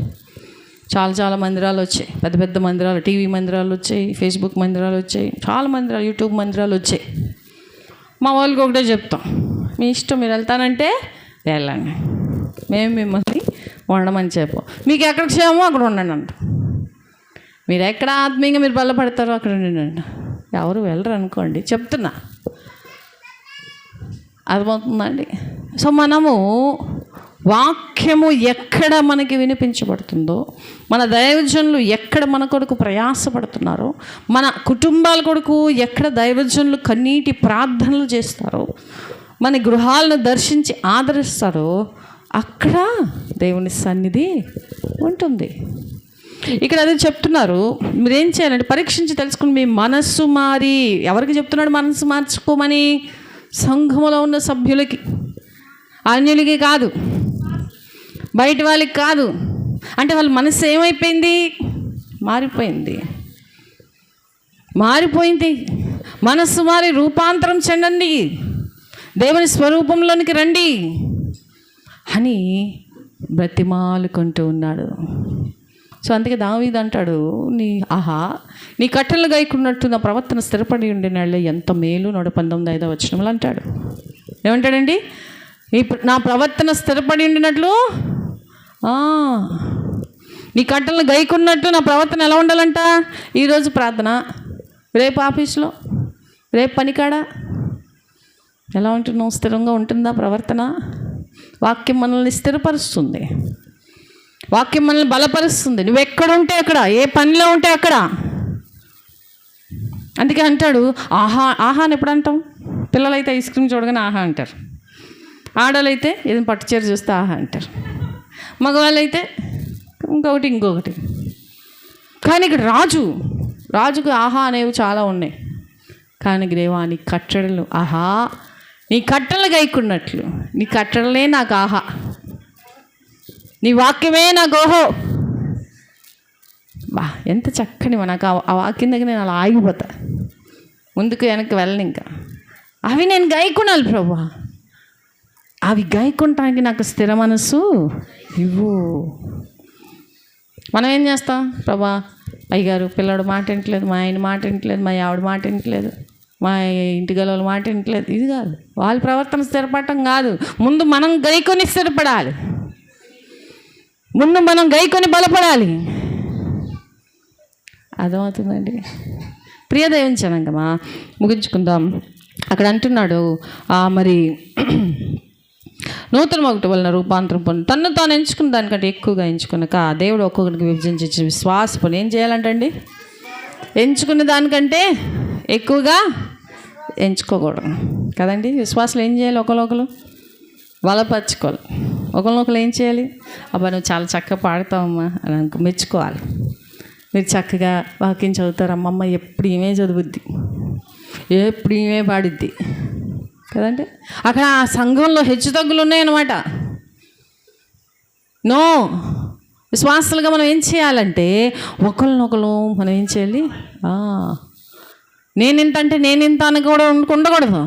చాలా మందిరాలు వచ్చాయి. పెద్ద పెద్ద మందిరాలు, టీవీ మందిరాలు వచ్చాయి, ఫేస్బుక్ మందిరాలు వచ్చాయి, చాలా మందిరాలు, యూట్యూబ్ మందిరాలు వచ్చాయి. మా వాళ్ళకి ఒకటే చెప్తాం, మీ ఇష్టం, మీరు వెళ్తానంటే వెళ్ళండి, మేము మిమ్మల్ని ఉండమని చెప్పాం. మీకు ఎక్కడ క్షేమో అక్కడ ఉండండి అంట. మీరు ఎక్కడ ఆత్మీయంగా మీరు బలపడతారో అక్కడ ఉండండి. ఎవరు వెళ్ళరు అనుకోండి, చెప్తున్నా, అర్థమవుతుందండి. సో మనము వాక్యము ఎక్కడ మనకి వినిపించబడుతుందో, మన దైవజనులు ఎక్కడ మన కొరకు ప్రయాసపడుతున్నారో, మన కుటుంబాల కొరకు ఎక్కడ దైవజనులు కన్నీటి ప్రార్థనలు చేస్తారో, మన గృహాలను దర్శించి ఆదరిస్తారో అక్కడ దేవుని సన్నిధి ఉంటుంది. ఇక్కడ అదే చెప్తున్నారు, మీరేం చేయాలంటే పరీక్షించి తెలుసుకుని మీ మనస్సు మారి. ఎవరికి చెప్తున్నాడు మనస్సు మార్చుకోమని? సంఘములో ఉన్న సభ్యులకి, అన్యులకి కాదు, బయట వాళ్ళకి కాదు. అంటే వాళ్ళ మనస్సు ఏమైపోయింది? మారిపోయింది. మనస్సు మారి రూపాంతరం చెందండి, దేవుని స్వరూపంలోనికి రండి అని బ్రతిమాలుకుంటూ ఉన్నాడు. సో అందుకే దావీదు అంటాడు, నీ కట్టలు గైకున్నట్టు నా ప్రవర్తన స్థిరపడి ఉండినాళ్ళే ఎంత మేలు. 119వ వచనంలో అంటాడు. ఏమంటాడండి? నా ప్రవర్తన స్థిరపడి ఉండినట్లు, నీ కట్టలను గైకున్నట్టు నా ప్రవర్తన ఎలా ఉండాలంట? ఈరోజు ప్రార్థన, రేపు ఆఫీస్లో, రేపు పనికాడ ఎలా ఉంటున్నావు? స్థిరంగా ఉంటుందా ప్రవర్తన? వాక్యం మనల్ని స్థిరపరుస్తుంది, వాక్యం మనల్ని బలపరుస్తుంది. నువ్వు ఎక్కడుంటే అక్కడ, ఏ పనిలో ఉంటే అక్కడ. అందుకే అంటాడు ఆహా అని ఎప్పుడు అంటాం? పిల్లలైతే ఐస్ క్రీమ్ చూడగానే ఆహా అంటారు, ఆడలైతే ఏదైనా పట్టుచీర చూస్తే ఆహా అంటారు, మగవాళ్ళైతే ఇంకొకటి. కానీ ఇక్కడ రాజుకు ఆహా అనేవి చాలా ఉన్నాయి. కానీ దేవా నీ కట్టడలు, నీ కట్టడలు గైకున్నట్లు, నీ కట్టడలే నాకు ఆహా, నీ వాక్యమే నాకు ఓహో. ఎంత చక్కని నాకు ఆ వాక్యం దగ్గర నేను అలా ఆగిపోతా, ముందుకు వెనక్కి వెళ్ళను. ఇంకా అవి నేను గైకున్నాను ప్రభువా, అవి గైకుంటానికి నాకు స్థిర మనసు ఇవ్వు. మనం ఏం చేస్తాం? ప్రభా అయ్యగారు పిల్లడు మాట వింటలేదు, మా ఆయన మాట వింటలేదు, మా ఆవిడ మాట వింటలేదు, మా ఇంటి గల మాట వింటలేదు. ఇది కాదు, వాళ్ళ ప్రవర్తన స్థిరపడటం కాదు. ముందు మనం గైకొని స్థిరపడాలి, ముందు మనం గైకొని బలపడాలి. అర్థమవుతుందండి? ప్రియదైవం జనాంగమా, ముగించుకుందాం. అక్కడ అంటున్నాడు మరి నూతన ఒకటి వలన రూపాంతరం పొంది తన్ను తాను ఎంచుకున్న దానికంటే ఎక్కువగా ఎంచుకున్నాక దేవుడు ఒక్కొక్కరికి విభజించి విశ్వాస పని ఏం చేయాలంటండి? ఎంచుకున్న దానికంటే ఎక్కువగా ఎంచుకోకూడదు కదండి. విశ్వాసాలు ఏం చేయాలి? ఒకరు బలపరచుకోవాలి. ఒకరు ఏం చేయాలి? అబ్బా నువ్వు చాలా చక్కగా పాడతావమ్మా అని మెచ్చుకోవాలి. మీరు చక్కగా వాక్యం చదువుతారు, అమ్మమ్మ ఎప్పుడు ఈమె చదువుద్ది, ఎప్పుడు ఈమె పాడిద్ది కదండి. అక్కడ ఆ సంఘంలో హెచ్చు తగ్గులు ఉన్నాయన్నమాట. విశ్వాసాలుగా మనం ఏం చేయాలంటే ఒకరినొకరు మనం ఏం చేయాలి? నేనింత అంటే నేనింత అని కూడా ఉండకూడదు.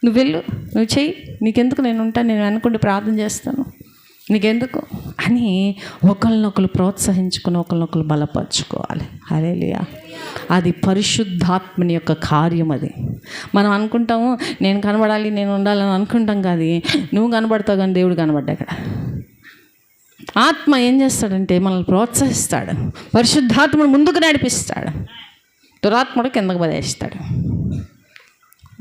నువ్వు వెళ్ళు, నువ్వు చెయ్యి, నీకెందుకు, నేను ఉంటాను, నేను అనుకుంటే ప్రార్థన చేస్తాను, నీకెందుకు అని ఒకరినొకరు ప్రోత్సహించుకుని ఒకరినొకరు బలపరుచుకోవాలి. హల్లెలూయా. అది పరిశుద్ధాత్మని యొక్క కార్యం. అది మనం అనుకుంటాము నేను కనబడాలి, నేను ఉండాలని అనుకుంటాం. కాదు, నువ్వు కనబడతావు కానీ దేవుడు కనబడ్డా. అక్కడ ఆత్మ ఏం చేస్తాడంటే మనల్ని ప్రోత్సహిస్తాడు, పరిశుద్ధాత్మను ముందుకు నడిపిస్తాడు, దురాత్ముడు కిందకు పడేస్తాడు.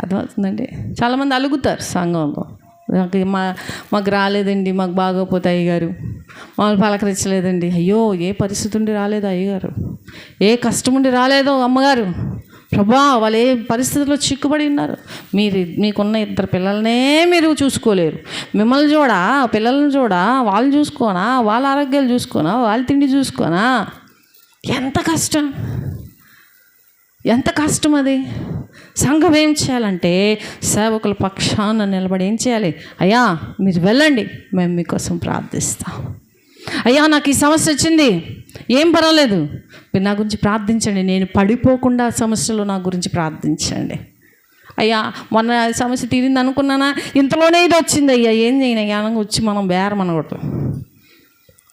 అర్థమవుతుందండి? చాలామంది అలుగుతారు సంఘంలో, మాకు రాలేదండి, మాకు బాగోపోతే అయ్యగారు, మమ్మల్ని పలకరించలేదండి. అయ్యో ఏ పరిస్థితి ఉండి రాలేదో అయ్యగారు, ఏ కష్టం ఉండి రాలేదో అమ్మగారు, ప్రభా వాళ్ళు ఏ పరిస్థితుల్లో చిక్కుబడి ఉన్నారు. మీకున్న 2 పిల్లలనే మీరు చూసుకోలేరు, మిమ్మల్ని చూడా, పిల్లల్ని చూడా, వాళ్ళని చూసుకోనా, వాళ్ళ ఆరోగ్యాలు చూసుకోనా, వాళ్ళ తిండి చూసుకోనా. ఎంత కష్టం అది. సంఘం ఏం చేయాలంటే సేవకుల పక్షాన నిలబడి ఏం చేయాలి? అయ్యా మీరు వెళ్ళండి, మేము మీకోసం ప్రార్థిస్తాం. అయ్యా నాకు ఈ సమస్య వచ్చింది, ఏం పర్వాలేదు, మీరు నా గురించి ప్రార్థించండి, నేను పడిపోకుండా సమస్యలో నా గురించి ప్రార్థించండి. అయ్యా మొన్న సమస్య తీరింది అనుకున్నానా, ఇంతలోనే ఇది వచ్చింది, అయ్యా ఏం చేయను అయ్యా వచ్చి మనం బేరమనకూడదు.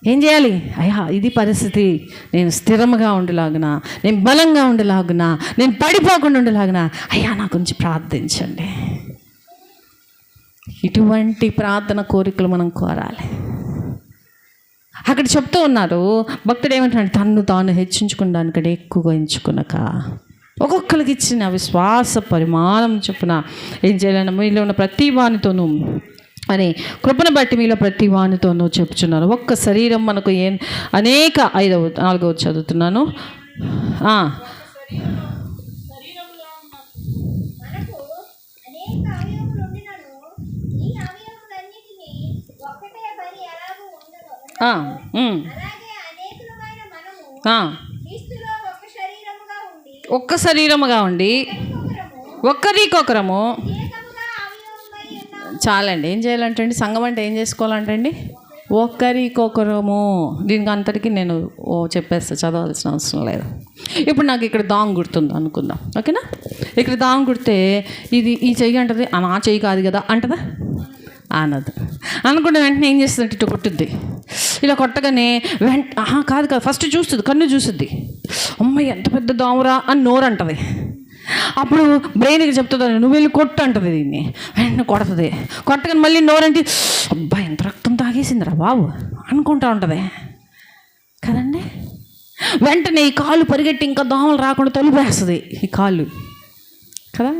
ఏం చేయాలి? అయ్యా ఇది పరిస్థితి, నేను స్థిరంగా ఉండేలాగునా, నేను బలంగా ఉండేలాగునా, నేను పడిపోకుండా ఉండేలాగునా అయ్యా నా గురించి ప్రార్థించండి. ఇటువంటి ప్రార్థన కోరికలు మనం కోరాలి. అక్కడ చెప్తూ ఉన్నారు భక్తుడు ఏమంటాడు? తన్ను తాను హెచ్చించుకున్న దానికంటే ఎక్కువగా ఎంచుకున్నాక ఒక్కొక్కరికి ఇచ్చిన విశ్వాస పరిమాణం చొప్పున ఏం చేయాలన్నా మీలో ఉన్న ప్రతి వానితోనూ అని కృపను బట్టి మీలో ప్రతి వానితోనూ చెప్పుచున్నారు. ఒక్క శరీరం మనకు అనేక 4వ చదువుతున్నాను. ఒక్క శరీరముగా ఉండి ఒక్కరికొకరము. చాలండి. ఏం చేయాలంటే అండి, సంఘం అంటే ఏం చేసుకోవాలంటే అండి, ఒక్కరికొకరము. దీనికి అంతటికీ నేను చెప్పేస్తా, చదవాల్సిన అవసరం లేదు. ఇప్పుడు నాకు ఇక్కడ దాంగు గుర్తుంది అనుకుందాం, ఓకేనా? ఇక్కడ దాంగు గుర్తే ఇది ఈ చెయ్యి అంటది, నా చెయ్యి కాదు కదా అంటదా? అనదు. అనుకుంటే వెంటనే ఏం చేస్తుంది, ఇటు కొట్టుద్ది. ఇలా కొట్టగానే కాదు ఫస్ట్ చూస్తుంది, కన్ను చూస్తుంది, అమ్మాయి ఎంత పెద్ద దోమరా అని నోరు అంటది. అప్పుడు బ్రెయిన్కి చెప్తుంది, నువ్వు వెళ్ళి కొట్టు అంటది. దీన్ని వెంటనే కొడుతుంది. కొట్టగానే మళ్ళీ నోరంటే, అబ్బాయి ఎంత రక్తం తాగేసిందిరా బాబు అనుకుంటా ఉంటుంది కదండి. వెంటనే ఈ కాలు పరిగెట్టి ఇంకా దోమలు రాకుండా తలుపేస్తుంది ఈ కాళ్ళు కదా.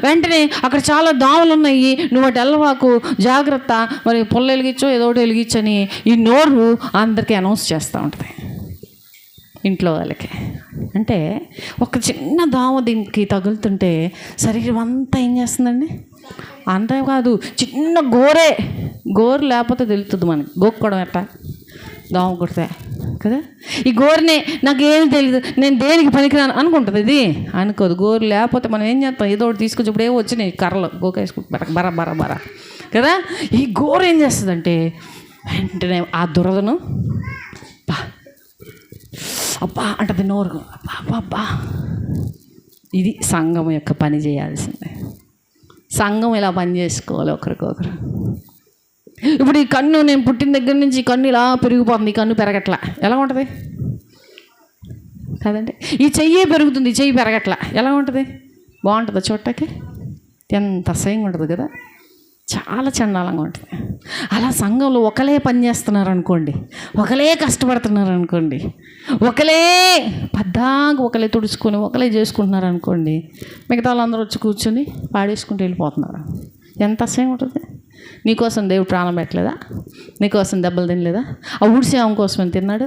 వెంటనే అక్కడ చాలా దోమలు ఉన్నాయి, నువ్వు అటు వెళ్ళవాకు, జాగ్రత్త, మరి పొల్ల వెలిగించో ఏదో ఒకటి వెలిగించని ఈ నోరు అందరికీ అనౌన్స్ చేస్తూ ఉంటుంది ఇంట్లో వాళ్ళకి. అంటే ఒక చిన్న దోమ దీనికి తగులుతుంటే శరీరం అంతా ఏం చేస్తుందండి? అంతేకాదు, చిన్న గోరు లేకపోతే తెలుస్తుంది మనకి, గోక్కోవడం ఎట్టా దోమ కొడితే కదా. ఈ గోరునే నాకేం తెలియదు, నేను దేనికి పనికిరాను అనుకుంటుంది. ఇది అనుకోదు. గోరు లేకపోతే మనం ఏం చేస్తాం, ఏదో ఒకటి తీసుకొచ్చి ఇప్పుడు ఏవో వచ్చినాయి కర్రలు గోకేసుకుంటారు బర కదా. ఈ గోరు ఏం చేస్తుందంటే వెంటనే ఆ దురదను అబ్బా అంటది నోరు, అబ్బా. ఇది సంఘం యొక్క పని చేయాల్సిందే. సంఘం ఇలా పని చేసుకోవాలి ఒకరికొకరు. ఇప్పుడు ఈ కన్ను, నేను పుట్టిన దగ్గర నుంచి ఈ కన్ను ఇలా పెరిగిపోతుంది, ఈ కన్ను పెరగట్లా, ఎలా ఉంటుంది కదండి. ఈ చెయ్యే పెరుగుతుంది, ఈ చెయ్యి పెరగట్లా, ఎలా ఉంటుంది? బాగుంటుందా చూడటానికి? ఎంత అసహ్యంగా ఉంటుంది కదా, చాలా చండాలంగా ఉంటుంది. అలా సంఘంలో ఒకలే పని చేస్తున్నారు అనుకోండి, ఒకలే కష్టపడుతున్నారు అనుకోండి, ఒకలే పద్దాగా ఒకలే తుడుచుకొని ఒకలే చేసుకుంటున్నారు అనుకోండి, మిగతా వాళ్ళందరూ వచ్చి కూర్చొని పాడేసుకుంటూ వెళ్ళిపోతున్నారు. ఎంత అసహ్యం ఉంటుంది. నీకోసం దేవుడు ప్రాణం పెట్టలేదా? నీకోసం దెబ్బలు తినలేదా? ఆ ఊడిసేవం కోసమని తిన్నాడు,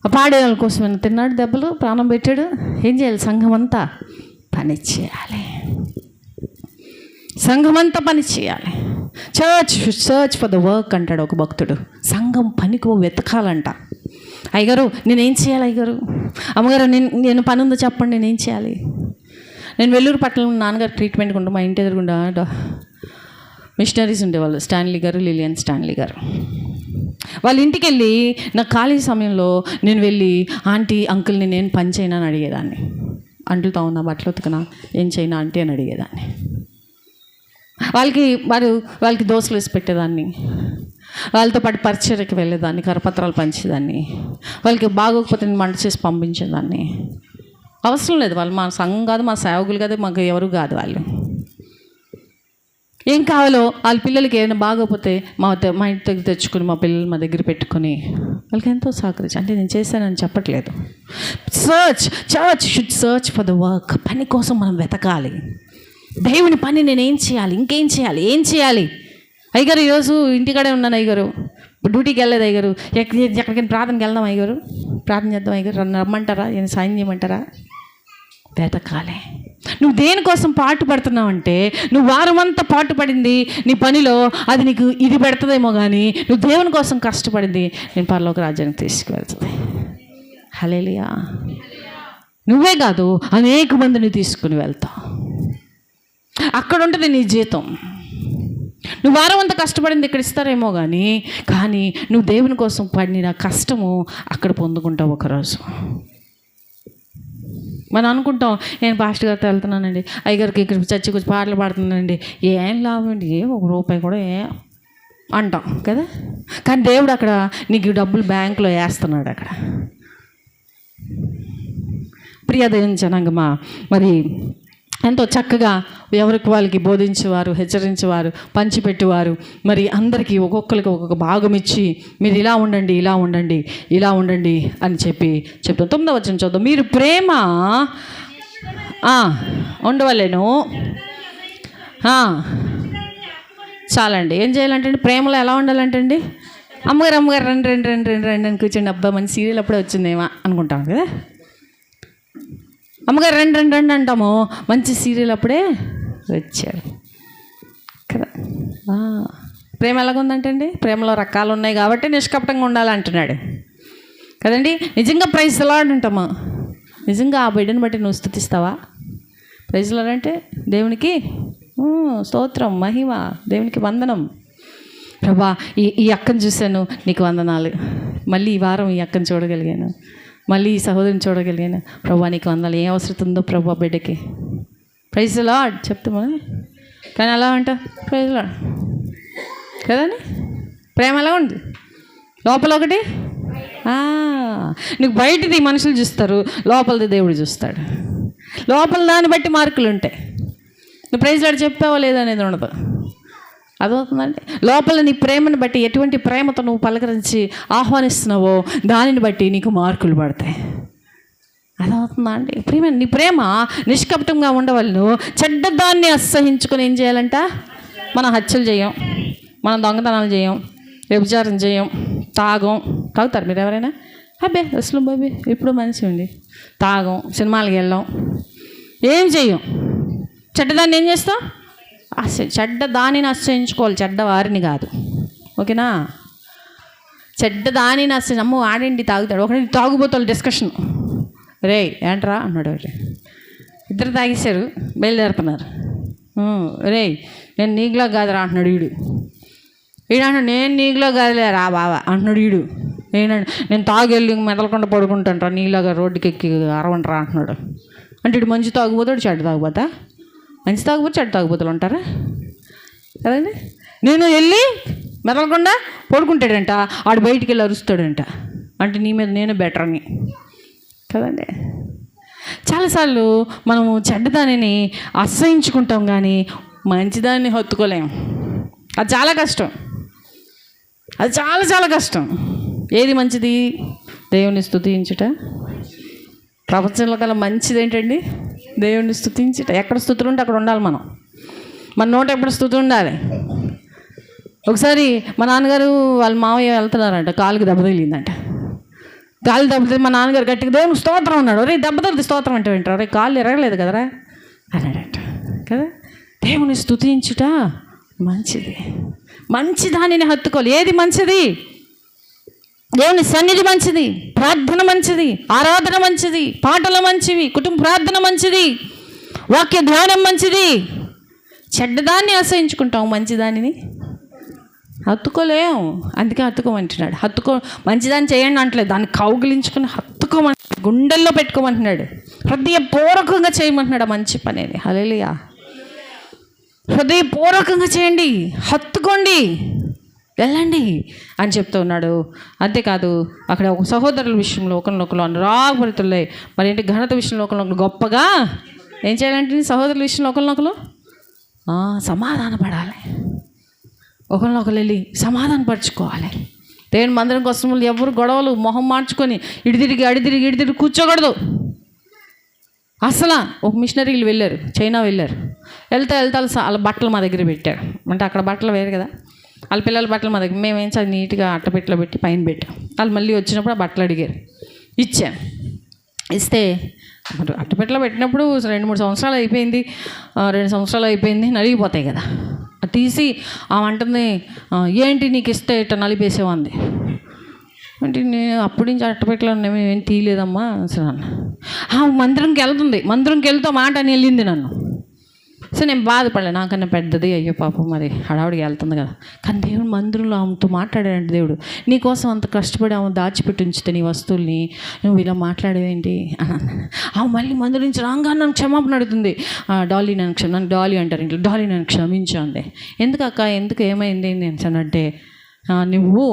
ఆ పాడేవాళ్ళ కోసమని తిన్నాడు, దెబ్బలు ప్రాణం పెట్టాడు. ఏం చేయాలి? సంఘం అంతా పని చేయాలి. సంఘం అంతా పని చేయాలి. సర్చ్ ఫర్ ద వర్క్ అంటాడు ఒక భక్తుడు. సంఘం పనికి వెతకాలంట. అయ్యగారు నేనేం చేయాలి? అయ్యగారు, అమ్మగారు నేను పని ఉందో చెప్పండి, నేనేం చేయాలి? నేను వెల్లూరు పట్టణంలో నాన్నగారు ట్రీట్మెంట్కి ఉంటే మా ఇంటి ఎదురుగుండా మిషనరీస్ ఉండేవాళ్ళు, స్టాన్లీ గారు, లిలియన్ స్టాన్లీ గారు. వాళ్ళ ఇంటికి వెళ్ళి నాకు ఖాళీ సమయంలో నేను వెళ్ళి ఆంటీ అంకుల్ని నేను పని చేయనా అని అడిగేదాన్ని. అంటులతో ఉన్నా, బట్టలు ఉతకనా, ఏం చేయనా ఆంటీ అని అడిగేదాన్ని. వాళ్ళకి దోశలు వేసి పెట్టేదాన్ని, వాళ్ళతో పాటు పరిచర్యకి వెళ్ళేదాన్ని, కరపత్రాలు పంచేదాన్ని. వాళ్ళకి బాగోకపోతే నేను వంట చేసి పంపించేదాన్ని. అవసరం లేదు, వాళ్ళు మా సంఘం కాదు, మా సేవకులు కాదు, మాకు ఎవరు కాదు. వాళ్ళు ఏం కావాలో వాళ్ళ పిల్లలకి ఏమైనా బాగోపోతే మా ఇంటి దగ్గర తెచ్చుకొని మా పిల్లలు మా దగ్గర పెట్టుకొని వాళ్ళకి ఎంతో సహకరించి. అంటే నేను చేశానని చెప్పట్లేదు. Church should search for the work. పని కోసం మనం వెతకాలి. దేవుని పని నేనేం చేయాలి, ఇంకేం చేయాలి, ఏం చేయాలి? అయ్యగారు ఈరోజు ఇంటికాడే ఉన్నాను అయ్యగారు, డ్యూటీకి వెళ్ళలేదు అయ్యగారు, ఎక్కడికైనా ప్రార్థనకి వెళ్దాం అయ్యగారు, ప్రార్థన చేద్దాం అయ్యగారు, రమ్మంటారా, ఏమైనా సాయం చేయమంటారా? వెతకాలి. నువ్వు దేనికోసం పాటు పడుతున్నావంటే, నువ్వు వారమంతా పాటు పడింది నీ పనిలో, అది నీకు ఇది పెడుతుందేమో కానీ నువ్వు దేవుని కోసం కష్టపడింది నేను పరలోక రాజ్యానికి తీసుకువెళ్తుంది. హల్లెలూయా. నువ్వే కాదు, అనేక మందిని తీసుకుని వెళ్తావు. అక్కడ ఉంటుంది నీ జీతం. నువ్వు వారం అంతా కష్టపడింది ఇక్కడ ఇస్తారేమో కానీ నువ్వు దేవుని కోసం పడిన కష్టము అక్కడ పొందుకుంటావు ఒకరోజు. మనం అనుకుంటాం, నేను పాస్టర్ గారితో వెళ్తున్నానండి, అయ్యగారికి ఇక్కడ చర్చికి వచ్చి పాటలు పాడుతున్నానండి, ఏం లాభం అండి, ఒక రూపాయి కూడా అంటాం కదా. కానీ దేవుడు అక్కడ నీకు డబ్బులు బ్యాంకులో వేస్తున్నాడు. అక్కడ ప్రియ దేవుని జనాంగమా, మరి ఎంతో చక్కగా ఎవరికి వాళ్ళకి బోధించేవారు, హెచ్చరించేవారు, పంచిపెట్టేవారు. మరి అందరికీ ఒక్కొక్కరికి ఒక్కొక్క భాగం ఇచ్చి మీరు ఇలా ఉండండి, ఇలా ఉండండి, ఇలా ఉండండి అని చెప్తాం. 9వ వచనం చూద్దాం. మీరు ప్రేమ ఉండవలేను. చాలండి. ఏం చేయాలంటే ప్రేమలో ఎలా ఉండాలంటండి? అమ్మగారు రండి అని కూర్చోండి. అబ్బా మంచి సీరియల్ అప్పుడే వచ్చిందేమో అనుకుంటాం కదా. అమ్మగారు రండి అంటాము, మంచి సీరియల్ అప్పుడే వచ్చారు కదా. ప్రేమ ఎలాగుందంటండి? ప్రేమలో రకాలు ఉన్నాయి కాబట్టి నిష్కపటంగా ఉండాలంటున్నాడు కదండి. నిజంగా ప్రైజ్ లార్డ్ అంటామా? నిజంగా ఆ బిడ్డను బట్టి నువ్వు స్తుతిస్తావా? ప్రైజ్ లార్డ్ అంటే దేవునికి స్తోత్రం, మహిమ, దేవునికి వందనం. ప్రభా ఈ అక్కను చూశాను, నీకు వందనాలు. మళ్ళీ ఈ వారం ఈ అక్కను చూడగలిగాను, మళ్ళీ ఈ సహోదరిని చూడగలిగాను. ప్రభా నీకు వందనాలు. ఏం అవసరం ఉందో ప్రభా బిడ్డకి. ప్రైజ్ లార్డ్ చెప్తామా? కానీ అలా అంట ప్రైజ్ లార్డ్ కదండి. ప్రేమ ఎలా ఉంది? లోపల ఒకటి, నీకు బయటిది మనుషులు చూస్తారు, లోపలిది దేవుడు చూస్తాడు. లోపల దాన్ని బట్టి మార్కులు ఉంటాయి. నువ్వు ప్రైజ్ లార్డ్ చెప్పావా లేదా అనేది ఉండదు. అదవుతుందండి. లోపల నీ ప్రేమను బట్టి, ఎటువంటి ప్రేమతో నువ్వు పలకరించి ఆహ్వానిస్తున్నావో దానిని బట్టి నీకు మార్కులు పడతాయి. అదవుతుందా అండి? ప్రేమ, నీ ప్రేమ నిష్కపటంగా ఉండవలను. చెడ్డదాన్ని అసహించుకొని ఏం చేయాలంట? మనం హత్యలు చేయం, మనం దొంగతనాలు చేయం, వ్యభిచారం చేయం, తాగుతారు మీరు ఎవరైనా? అబ్బే అసలు బాబీ ఇప్పుడు మనిషి ఉండి తాగం, సినిమాలకి వెళ్ళాం, ఏం చెయ్యం. చెడ్డదాన్ని ఏం చేస్తాం? చెడ్డదానిని అసహించుకోవాలి, చెడ్డవారిని కాదు. ఓకేనా? చెడ్డదానిని అమ్మ ఆడండి తాగుతాడు. ఒకటి తాగుబోతాడు డిస్కషన్. రే ఏంట్రా అన్నాడు. ఇద్దరు తాగేశారు, బయలుదేరుతున్నారు. రే నేను నీకులా కాదురా అంటున్నాడు వీడు. ఈడంటాడు నేను నీకులా కాదులేరా బావా అంటున్నాడు వీడు. ఏంటంటే నేను తాగెళ్ళి మెదలకుండా పడుకుంటాను రా, నీలాగా రోడ్డుకి ఎక్కి అరవంటరా అంటున్నాడు. అంటే ఇటు మంచి తాగుపోతాడు, చెడ్డ తాగుపోతా. మంచి తాగుపోతే చెడ్డ తాగుపోతాడు అంటారా కదండి. నేను వెళ్ళి మెదలకుండా పడుకుంటాడంట, ఆడు బయటికి వెళ్ళి అరుస్తాడంట. అంటే నీ మీద నేనే బెటర్ అని కదండి. చాలాసార్లు మనము చెడ్డదానిని అసహించుకుంటాం కానీ మంచిదాన్ని హత్తుకోలేం. అది చాలా కష్టం, అది చాలా చాలా కష్టం. ఏది మంచిది? దేవుని స్తుతించుట. ప్రపంచంలో కల్లా మంచిది ఏంటండి? దేవుని స్తుతించుట. ఎక్కడ స్తుతులు ఉంటే అక్కడ ఉండాలి మనం. మన నోట ఎప్పుడు స్తుతి ఉండాలి. ఒకసారి మా నాన్నగారు వాళ్ళ మావయ్య వెళ్తున్నారంట, కాలుకి దెబ్బ తగిలిందంట. కాలు దెబ్బ మా నాన్నగారు గట్టిగా దేవుని స్తోత్రం అన్నాడు. రే దెబ్బ తగ్గితే స్తోత్రం అంటే వింటారు. రే కాళ్ళు ఎరగలేదు కదరా అన్నాడంట కదా. దేవుని స్తుతించుట మంచిది. మంచి దానిని హత్తుకోవాలి. ఏది మంచిది? దేవుని సన్నిధి మంచిది, ప్రార్థన మంచిది, ఆరాధన మంచిది, పాటలు మంచివి, కుటుంబ ప్రార్థన మంచిది, వాక్య ధ్యానం మంచిది. చెడ్డదాన్ని అసహించుకుంటాం, మంచిదానిని హత్తుకోలేం. అందుకే హత్తుకోమంటున్నాడు. మంచిదాన్ని చేయండి అంటలేదు, దాన్ని కౌగిలించుకుని హత్తుకోమంటున్నాడు, గుండెల్లో పెట్టుకోమంటున్నాడు, హృదయపూర్వకంగా చేయమంటున్నాడు ఆ మంచి పనిని. హల్లెలూయా. హృదయపూర్వకంగా చేయండి, హత్తుకోండి, వెళ్ళండి అని చెప్తూ ఉన్నాడు. అంతేకాదు అక్కడ ఒక సహోదరుల విషయంలో ఒకరినొకరు అనురాగపడుతులే, మరి ఏంటి ఘనత విషయంలో ఒకరినొకరు గొప్పగా ఏం చేయాలంటే సహోదరుల విషయంలో ఒకరినొకరు సమాధాన పడాలి. ఒకరినొకరు వెళ్ళి సమాధానపరచుకోవాలి. దేవుని మందిరం కోసం ఎవరు గొడవలు మొహం మార్చుకొని ఇడిదిరిగి కూర్చోకూడదు. అసలు ఒక మిషనరీలు వెళ్ళారు, చైనా వెళ్ళారు. వెళ్తే వాళ్ళ బట్టలు మా దగ్గర పెట్టారు. అంటే అక్కడ బట్టలు వేరు కదా, వాళ్ళ పిల్లల బట్టలు మా దగ్గర. మేమేం చాలా నీట్గా అట్టపెట్టలో పెట్టి పైన పెట్టాం. వాళ్ళు మళ్ళీ వచ్చినప్పుడు ఆ బట్టలు అడిగారు, ఇచ్చాను. ఇస్తే అట్టపెట్టలో పెట్టినప్పుడు 2-3 సంవత్సరాలు అయిపోయింది, 2 సంవత్సరాలు అయిపోయింది, నలిగిపోతాయి కదా. తీసి ఆమె అంటుంది, ఏంటి నీకు ఇస్తే ఇట్లా నలిపేసేవాంది అంటే నేను అప్పటి నుంచి అట్టపెట్టలో ఏం తీయలేదమ్మా అసలు. మందిరంకి వెళ్తూ మాట అని వెళ్ళింది నన్ను. సో నేను బాధపడలేదు, నాకన్నా పెద్దది, అయ్యో పాపం మరి హడావుడికి వెళ్తుంది కదా. కానీ దేవుడు మందిరంలో ఆమెతో మాట్లాడాడంటే, దేవుడు నీకోసం అంత కష్టపడి ఆమె దాచిపెట్టి ఉంచితే నీ వస్తువుల్ని నువ్వు ఇలా మాట్లాడేవేంటి అని అన్నాను. ఆమె మళ్ళీ మందిరం నుంచి రాగానే నన్ను క్షమాపణ అడుగుతుంది. నన్ను డాలీ అంటారు ఇంట్లో, డాలీ నన్ను క్షమించండి. ఎందుకు ఏమైంది నేను అంటే, నువ్వు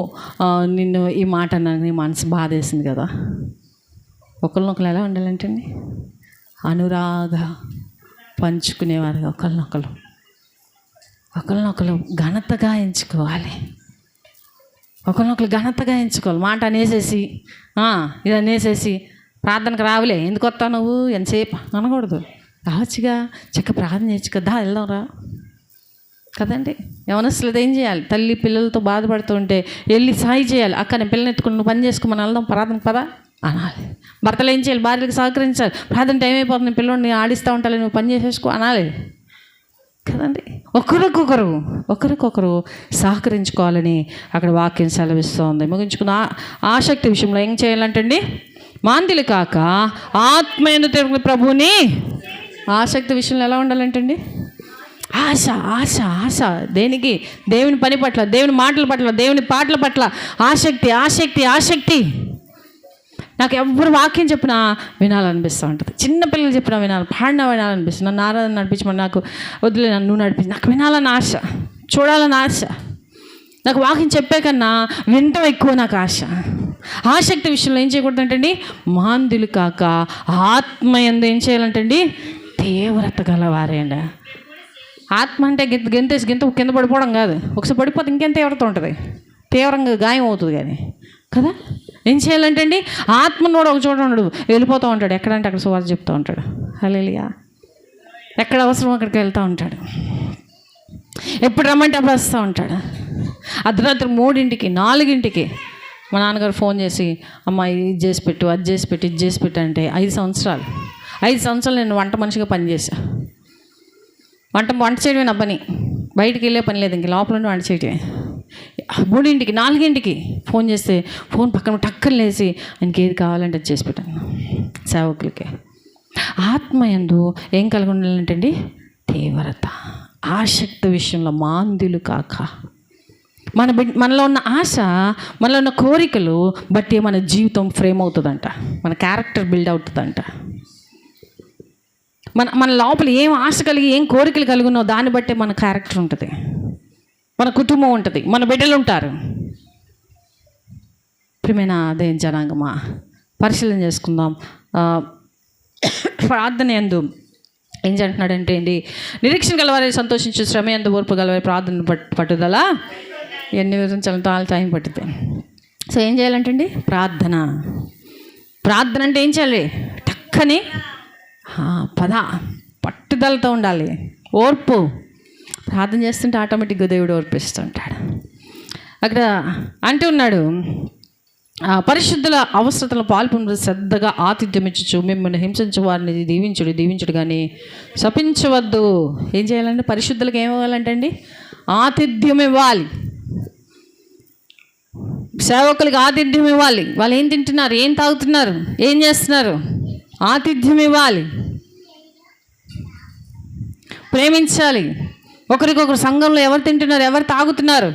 నిన్ను ఈ మాట నీ మనసు బాధేసింది కదా. ఒకరినొకరు ఎలా ఉండాలంటే అనురాగ పంచుకునేవారు, ఒకరినొకరు ఘనతగా ఎంచుకోవాలి. మాట అనేసేసి ఇది అనేసేసి ప్రార్థనకు రావులే, ఎందుకు వస్తావు నువ్వు ఎంతసేపు అనకూడదు. రావచ్చుగా, చక్కగా ప్రార్థన చేయొచ్చు కదా, వెళ్దాం రా కదండి. యవనస్తులు ఏం చేయాలి? తల్లి పిల్లలతో బాధపడుతూ ఉంటే వెళ్ళి సాయి చేయాలి. అక్క నేను పిల్లని ఎత్తుకుని నువ్వు పని చేసుకోమని వెళ్దాం ప్రార్థన పదా అనాలి. భర్తలు ఏం చేయాలి? భార్యలకు సహకరించాలి. ప్రార్థన టైం అయిపోతుంది, పిల్లల్ని ఆడిస్తూ ఉంటాలి, నువ్వు పని చేసేసుకో అనాలి. కదండి. ఒకరికొకరు సహకరించుకోవాలని అక్కడ వాక్యం సెలవిస్తోంది. ముగించుకున్న ఆసక్తి విషయంలో ఏం చేయాలంటండి? మాంద్యులు కాక ఆత్మయందు తిరుగుతున్న ప్రభువుని ఆసక్తి విషయంలో ఎలా ఉండాలంటండి? ఆశ ఆశ ఆశ దేనికి? దేవుని పని పట్ల, దేవుని మాటల పట్ల, దేవుని పాటల పట్ల ఆసక్తి ఆసక్తి ఆసక్తి. నాకు ఎవరు వాక్యం చెప్పినా వినాలనిపిస్తూ ఉంటుంది. చిన్నపిల్లలు చెప్పినా పాడినా వినాలనిపిస్తుంది. నన్ను ఆరాధన నడిపించమని నాకు వదిలే, నువ్వు నడిపించి నాకు వినాలని ఆశ, చూడాలని ఆశ. నాకు వాక్యం చెప్పే కన్నా వింటం ఎక్కువ నాకు ఆశ. ఆసక్తి విషయంలో ఏం చేయకూడదంటండి? మాంద్యులు కాక ఆత్మయందు ఏం చేయాలంటండి? తీవ్రత గలవారే అండి. ఆత్మ అంటే గింత కింద పడిపోవడం కాదు. ఒకసారి పడిపోతే ఇంకెంత తీవ్రత ఉంటుంది, తీవ్రంగా గాయం అవుతుంది కానీ కదా. ఏం చేయాలంటండి? ఆత్మనోడు ఒక చోట ఉండడు, వెళ్ళిపోతూ ఉంటాడు. ఎక్కడంటే అక్కడ సువార్త చెప్తూ ఉంటాడు. హల్లెలూయా. ఎక్కడ అవసరం అక్కడికి వెళ్తూ ఉంటాడు. ఎప్పుడు రమ్మంటే అప్పుడు వస్తూ ఉంటాడు. అర్ధరాత్రి 3ంటికి 4ంటికి మా నాన్నగారు ఫోన్ చేసి, అమ్మ ఇది చేసి పెట్టు, అది చేసి పెట్టు, ఇది చేసి పెట్టు అంటే 5 సంవత్సరాలు నేను వంట మనిషిగా పనిచేసా. వంట చేయడమే నా పని, బయటికి వెళ్ళే పని లేదు. ఇంక లోపల నుండి వంట చేయటమే. 3ంటికి 4ంటికి ఫోన్ చేస్తే ఫోన్ పక్కన టక్కన లేసి ఆయనకి ఏది కావాలంటే అది చేసి పెట్టాను. సేవకులకి ఆత్మయందు ఏం కలిగి ఉండాలంటండి? తీవ్రత, ఆసక్తి విషయంలో మాంద్యులు కాక. మనలో ఉన్న ఆశ, మనలో ఉన్న కోరికలు బట్టి మన జీవితం ఫ్రేమ్ అవుతుందంట, మన క్యారెక్టర్ బిల్డ్ అవుతుందంట. మన లోపల ఏం ఆశ కలిగి, ఏం కోరికలు కలిగి ఉన్నో దాన్ని బట్టే మన క్యారెక్టర్ ఉంటుంది, మన కుటుంబం ఉంటుంది, మన బిడ్డలు ఉంటారు. ప్రియమైన అదే జనాంగమా, పరిశీలన చేసుకుందాం. ప్రార్థన యందు ఏం చేస్తున్నాడంటే అండి, నిరీక్షణ గలవారి సంతోషించు, శ్రమ యందు ఓర్పు గలవారి ప్రార్థన పట్టుదల ఎన్ని వివరించాలంటే చాలా టైం పట్టుద్ది. సో ఏం చేయాలంటండి? ప్రార్థన అంటే ఏం చేయాలి? టక్కని పట్టుదలతో ఉండాలి, ఓర్పు. ప్రార్థన చేస్తుంటే ఆటోమేటిక్గా దేవుడు ఓర్పిస్తుంటాడు. అక్కడ అంటూ ఉన్నాడు, పరిశుద్ధుల అవసరతలు పాల్పొందు శ్రద్ధగా ఆతిథ్యం ఇచ్చు, మిమ్మల్ని హింసించు వారిని దీవించుడు కానీ శపించవద్దు. ఏం చేయాలంటే పరిశుద్ధులకు ఏం ఇవ్వాలంటండి? ఆతిథ్యం ఇవ్వాలి. సేవకులకి ఆతిథ్యం ఇవ్వాలి. వాళ్ళు ఏం తింటున్నారు, ఏం తాగుతున్నారు, ఏం చేస్తున్నారు, ఆతిథ్యం ఇవ్వాలి. ప్రేమించాలి. ఒకరికొకరు సంఘంలో ఎవరు తింటున్నారు, ఎవరు తాగుతున్నారు,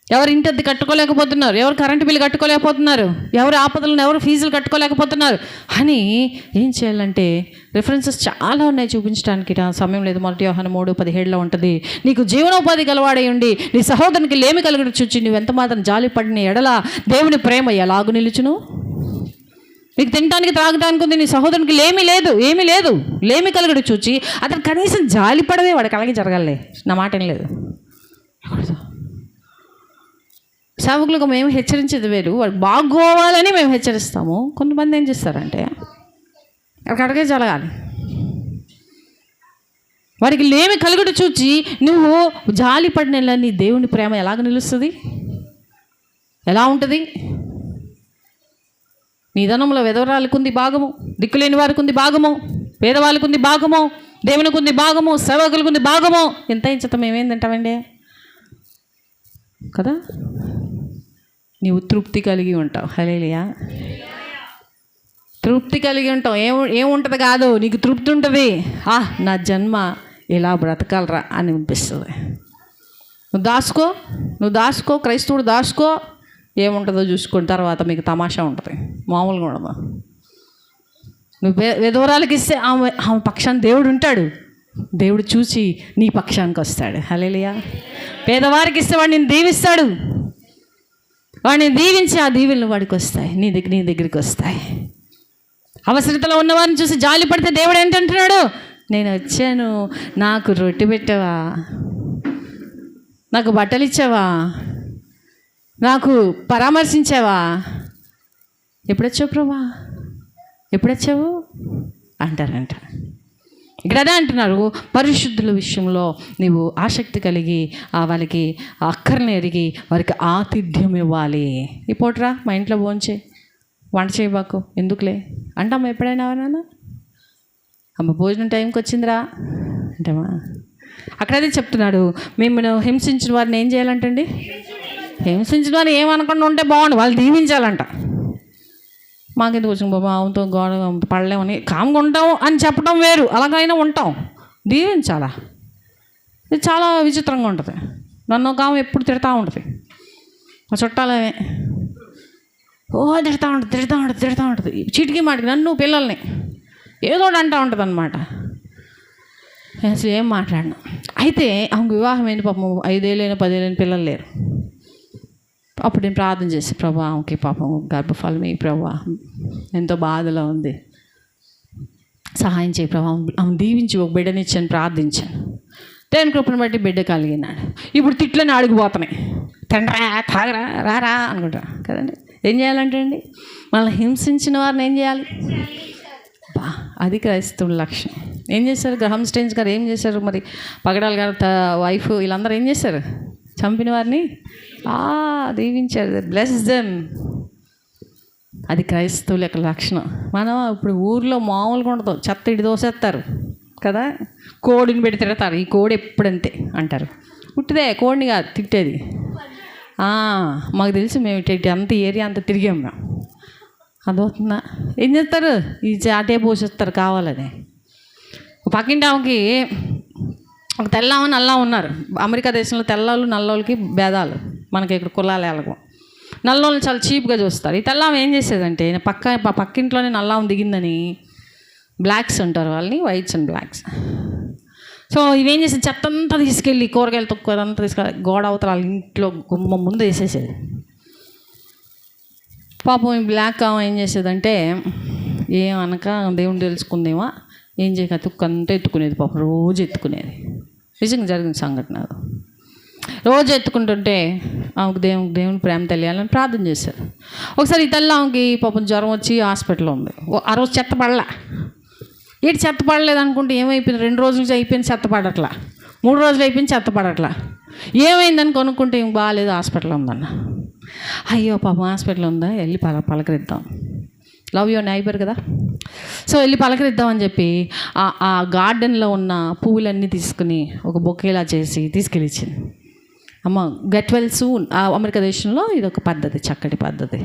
ఎవరు ఇంటి అద్దె కట్టుకోలేకపోతున్నారు, ఎవరు కరెంటు బిల్లు కట్టుకోలేకపోతున్నారు, ఎవరు ఆపదలను, ఎవరు ఫీజులు కట్టుకోలేకపోతున్నారు అని ఏం చేయాలంటే రిఫరెన్సెస్ చాలా ఉన్నాయి చూపించడానికి. సమయం లేదు. 1 యోహాను 3:17 ఉంటుంది. నీకు జీవనోపాధి గలవాడై ఉండి నీ సహోదరునికి లేమి కలుగుడు చూచి నువ్వెంత మాత్రం జాలి పడిన ఎడల దేవుని ప్రేమ ఎలాగు నిలుచును? నీకు తినడానికి త్రాగడానికి ఉంది, నీ సహోదరునికి ఏమీ లేదు, లేమి కలుగుడు చూచి అతను కనీసం జాలి పడవే, వాడికి అలాగే జరగాలే. నా మాట ఏం లేదు. సేవకులకు మేము హెచ్చరించేది వేరు, వాడు బాగోవాలని మేము హెచ్చరిస్తాము. కొంతమంది ఏం చేస్తారంటే అక్కడికే జరగాలి. వాడికి లేమి కలుగుడు చూచి నువ్వు జాలి పడిన నీ దేవుని ప్రేమ ఎలాగ నిలుస్తుంది? ఎలా ఉంటుంది? నీ ధనంలో విధవరాలకు ఉంది భాగము, దిక్కులేని వారికి ఉంది భాగము, పేదవాళ్ళకు ఉంది భాగము, దేవునికి ఉంది భాగము, సేవకులకు ఉంది భాగము. ఎంత ఇచ్చత మేమేం తింటామండి కదా. నీవు తృప్తి కలిగి ఉంటావు. హల్లెలూయా. తృప్తి కలిగి ఉంటావు. ఏముంటుంది కాదు, నీకు తృప్తి ఉంటుంది. నా జన్మ ఇలా బ్రతకాలరా అని అనిపిస్తుంది. నువ్వు దాసుకో, క్రైస్తవుడు దాసుకో, ఏముంటుందో చూసుకున్న తర్వాత మీకు తమాషా ఉంటుంది, మామూలుగా ఉండదు. నువ్వు విధవరాలకి ఇస్తే ఆమె పక్షాన్ని దేవుడు ఉంటాడు, దేవుడు చూసి నీ పక్షానికి వస్తాడు. హల్లెలూయా. పేదవారికి ఇస్తే వాడు నేను దీవిస్తాడు, వాడిని దీవించి ఆ దీవెనలు వాడికి వస్తాయి, నీ దగ్గరికి వస్తాయి. అవసరతలో ఉన్నవారిని చూసి జాలి పడితే దేవుడు ఏంటంటున్నాడు? నేను వచ్చాను, నాకు రొట్టె పెట్టావా, నాకు బట్టలు ఇచ్చావా, నాకు పరామర్శించావా, ఎప్పుడొచ్చావు ప్రభా, ఎప్పుడొచ్చావు అంటారంట. ఇక్కడ అదే అంటున్నారు, పరిశుద్ధుల విషయంలో నీవు ఆసక్తి కలిగి వాళ్ళకి అక్కర్ని ఎరిగి వారికి ఆతిథ్యం ఇవ్వాలి. ఈ పూటరా మా ఇంట్లో భోంచే, వంట చేయబాకు, ఎందుకులే అంటాం ఎప్పుడైనా? ఎవరైనా అమ్మ భోజనం టైంకి వచ్చిందిరా, అంటేమా అక్కడైతే చెప్తున్నాడు, మిమ్మల్ని హింసించిన వారిని ఏం చేయాలంటండి? హింసించిన వారిని ఏమనకుండా ఉంటే బాగుండు, వాళ్ళు దీవించాలంట. మాకెందుకు వచ్చిన బాబా ఆవుతో గోడ పడలేమని కామ్గా ఉంటాం అని చెప్పడం వేరు, అలాగైనా ఉంటాం. దీవించాలా? ఇది చాలా విచిత్రంగా ఉంటుంది. నన్ను ఒక ఆమె ఎప్పుడు తిడతా ఉంటుంది, మా చుట్టాలే తిడతా ఉంటుంది చీటికి మాటికి నన్ను పిల్లల్ని ఏదో అంటూ ఉంటుంది అనమాట. అసలు ఏం మాట్లాడినా. అయితే ఆమెకు వివాహం అయిన పాపం 5 ఏళ్ళైనా 10 ఏళ్ళైన పిల్లలు లేరు. అప్పుడు నేను ప్రార్థన చేసి, ప్రభా ఆమెకి పాపం గర్భఫలం ఈ ప్రభా ఎంతో బాధలో ఉంది, సహాయం చేయి ప్రభా, ఆమె దీవించి ఒక బిడ్డనిచ్చాను ప్రార్థించాను. దేవుని కృపను బట్టి బిడ్డ కలిగినాడు. ఇప్పుడు తిట్లని అడిగిపోతున్నాయి, తండ్రా తాగరా రారా అనుకుంటా కదండి. ఏం చేయాలంటే అండి, మనల్ని హింసించిన వారిని ఏం చేయాలి? అది క్రైస్తవుల లక్ష్యం. ఏం చేశారు గ్రహం స్టెయిన్స్ గారు? ఏం చేశారు మరి? పగడాల్ గారు వైఫ్ వీళ్ళందరూ ఏం చేశారు? చంపిన వారిని దీవించారు, బ్లెస్ దెమ్. అది క్రైస్తవుల యొక్క లక్షణం. మనం ఇప్పుడు ఊర్లో మామూలుగా ఉండదు, చెత్త ఇడి దోసేస్తారు కదా, కోడిని పెట్టి తిడతారు, ఈ కోడి ఎప్పుడంతే అంటారు. పుట్టిదే కోడిని కాదు తిట్టేది. మాకు తెలిసి మేము ఇటు అంత ఏరియా అంతా తిరిగాం మేము. అదవుతుందా? ఏం చేస్తారు? ఈ చాటే పోషిస్తారు కావాలని. పక్కింటి ఆమెకి ఒక తెల్లవాళ్ళు నల్లా ఉన్నారు. అమెరికా దేశంలో తెల్లవాళ్ళు నల్లోళ్ళకి భేదాలు, మనకి ఇక్కడ కులాలు ఎలాగో. నల్లోళ్ళని చాలా చీప్గా చూస్తారు. ఈ తెల్లామ ఏం చేసేదంటే, పక్కింట్లోనే నల్లామ దిగిందని బ్లాక్స్ అంటారు వాళ్ళని, వైట్స్ అండ్ బ్లాక్స్. సో ఇవేం చేసేది, చెత్త అంతా తీసుకెళ్ళి కూరగాయలు తొక్కు అదంతా తీసుకెళ్ళి గోడ అవతల వాళ్ళ ఇంట్లో గుమ్మ ముందు వేసేసేది. పాపం ఈ బ్లాక్ ఏం చేసేదంటే, ఏమనక దేవుని తెలుసుకుందేమో ఏం చేయక తుక్కంతా ఎత్తుకునేది పాపం, రోజు ఎత్తుకునేది. నిజంగా జరిగిన సంఘటన. రోజు ఎత్తుకుంటుంటే ఆమెకు దేవుని ప్రేమ తెలియాలని ప్రార్థన చేశారు. ఒకసారి ఈ తల్లి ఆమెకి పాపం జ్వరం వచ్చి హాస్పిటల్లో ఉంది. ఆ రోజు చెత్త పడలే. ఏంటి చెత్త పడలేదు అనుకుంటే ఏమైపోయింది, 2 రోజులు అయిపోయింది చెత్త పడట్లా, 3 రోజులు అయిపోయింది చెత్త పడట్లా. ఏమైందని కొనుక్కుంటే ఏం బాగాలేదు, హాస్పిటల్లో ఉందన్న. అయ్యో పాపం హాస్పిటల్ ఉందా, వెళ్ళి పలకరిద్దాం, లవ్ యువర్ నైబర్ కదా. సో వెళ్ళి పలకరిద్దామని చెప్పి ఆ గార్డెన్లో ఉన్న పువ్వులన్నీ తీసుకుని ఒక బొకేలా చేసి తీసుకెళ్ళి ఇచ్చింది. అమ్మ గెట్ వెల్ సూన్. అమెరికా దేశంలో ఇది ఒక పద్ధతి, చక్కటి పద్ధతి.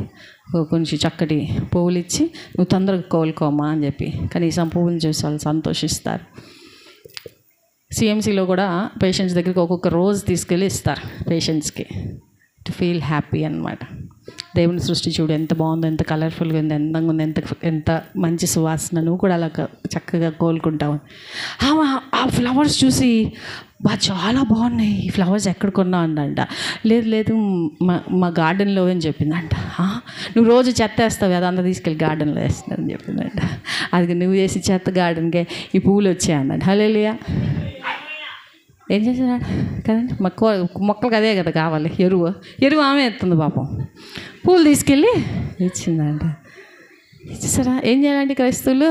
కొంచెం చక్కటి పువ్వులు ఇచ్చి నువ్వు తొందరగా కోలుకోమా అని చెప్పి, కనీసం పువ్వులు చూసి వాళ్ళు సంతోషిస్తారు. సిఎంసిలో కూడా పేషెంట్స్ దగ్గరికి ఒక్కొక్క రోజు తీసుకెళ్ళి ఇస్తారు పేషెంట్స్కి, టు ఫీల్ హ్యాపీ అన్నమాట. దేవుని సృష్టి చూడు ఎంత బాగుందో, ఎంత కలర్ఫుల్గా ఉంది, అందంగా ఉంది, ఎంత మంచి సువాసన, నువ్వు కూడా అలా చక్కగా కోలుకుంటావు. ఆ ఫ్లవర్స్ చూసి చాలా బాగున్నాయి, ఈ ఫ్లవర్స్ ఎక్కడ కొన్నావు అందంట. లేదు మా గార్డెన్లో అని చెప్పిందంట. నువ్వు రోజు చెత్త వేస్తావు కదా, అంతా తీసుకెళ్ళి గార్డెన్లో వేస్తున్నారని చెప్పిందంట. అది నువ్వు చేసి చెత్త గార్డెన్కే ఈ పువ్వులు వచ్చాయన్నట్టు. హల్లెలూయా. ఏం చేసినాడు కదండి, మొక్కలకు అదే కదా కావాలి, ఎరువు ఆమె ఎత్తుంది పాపం, పూలు తీసుకెళ్ళి ఇచ్చిందంట. ఇచ్చేసారా? ఏం చేయాలంటే క్రైస్తవులు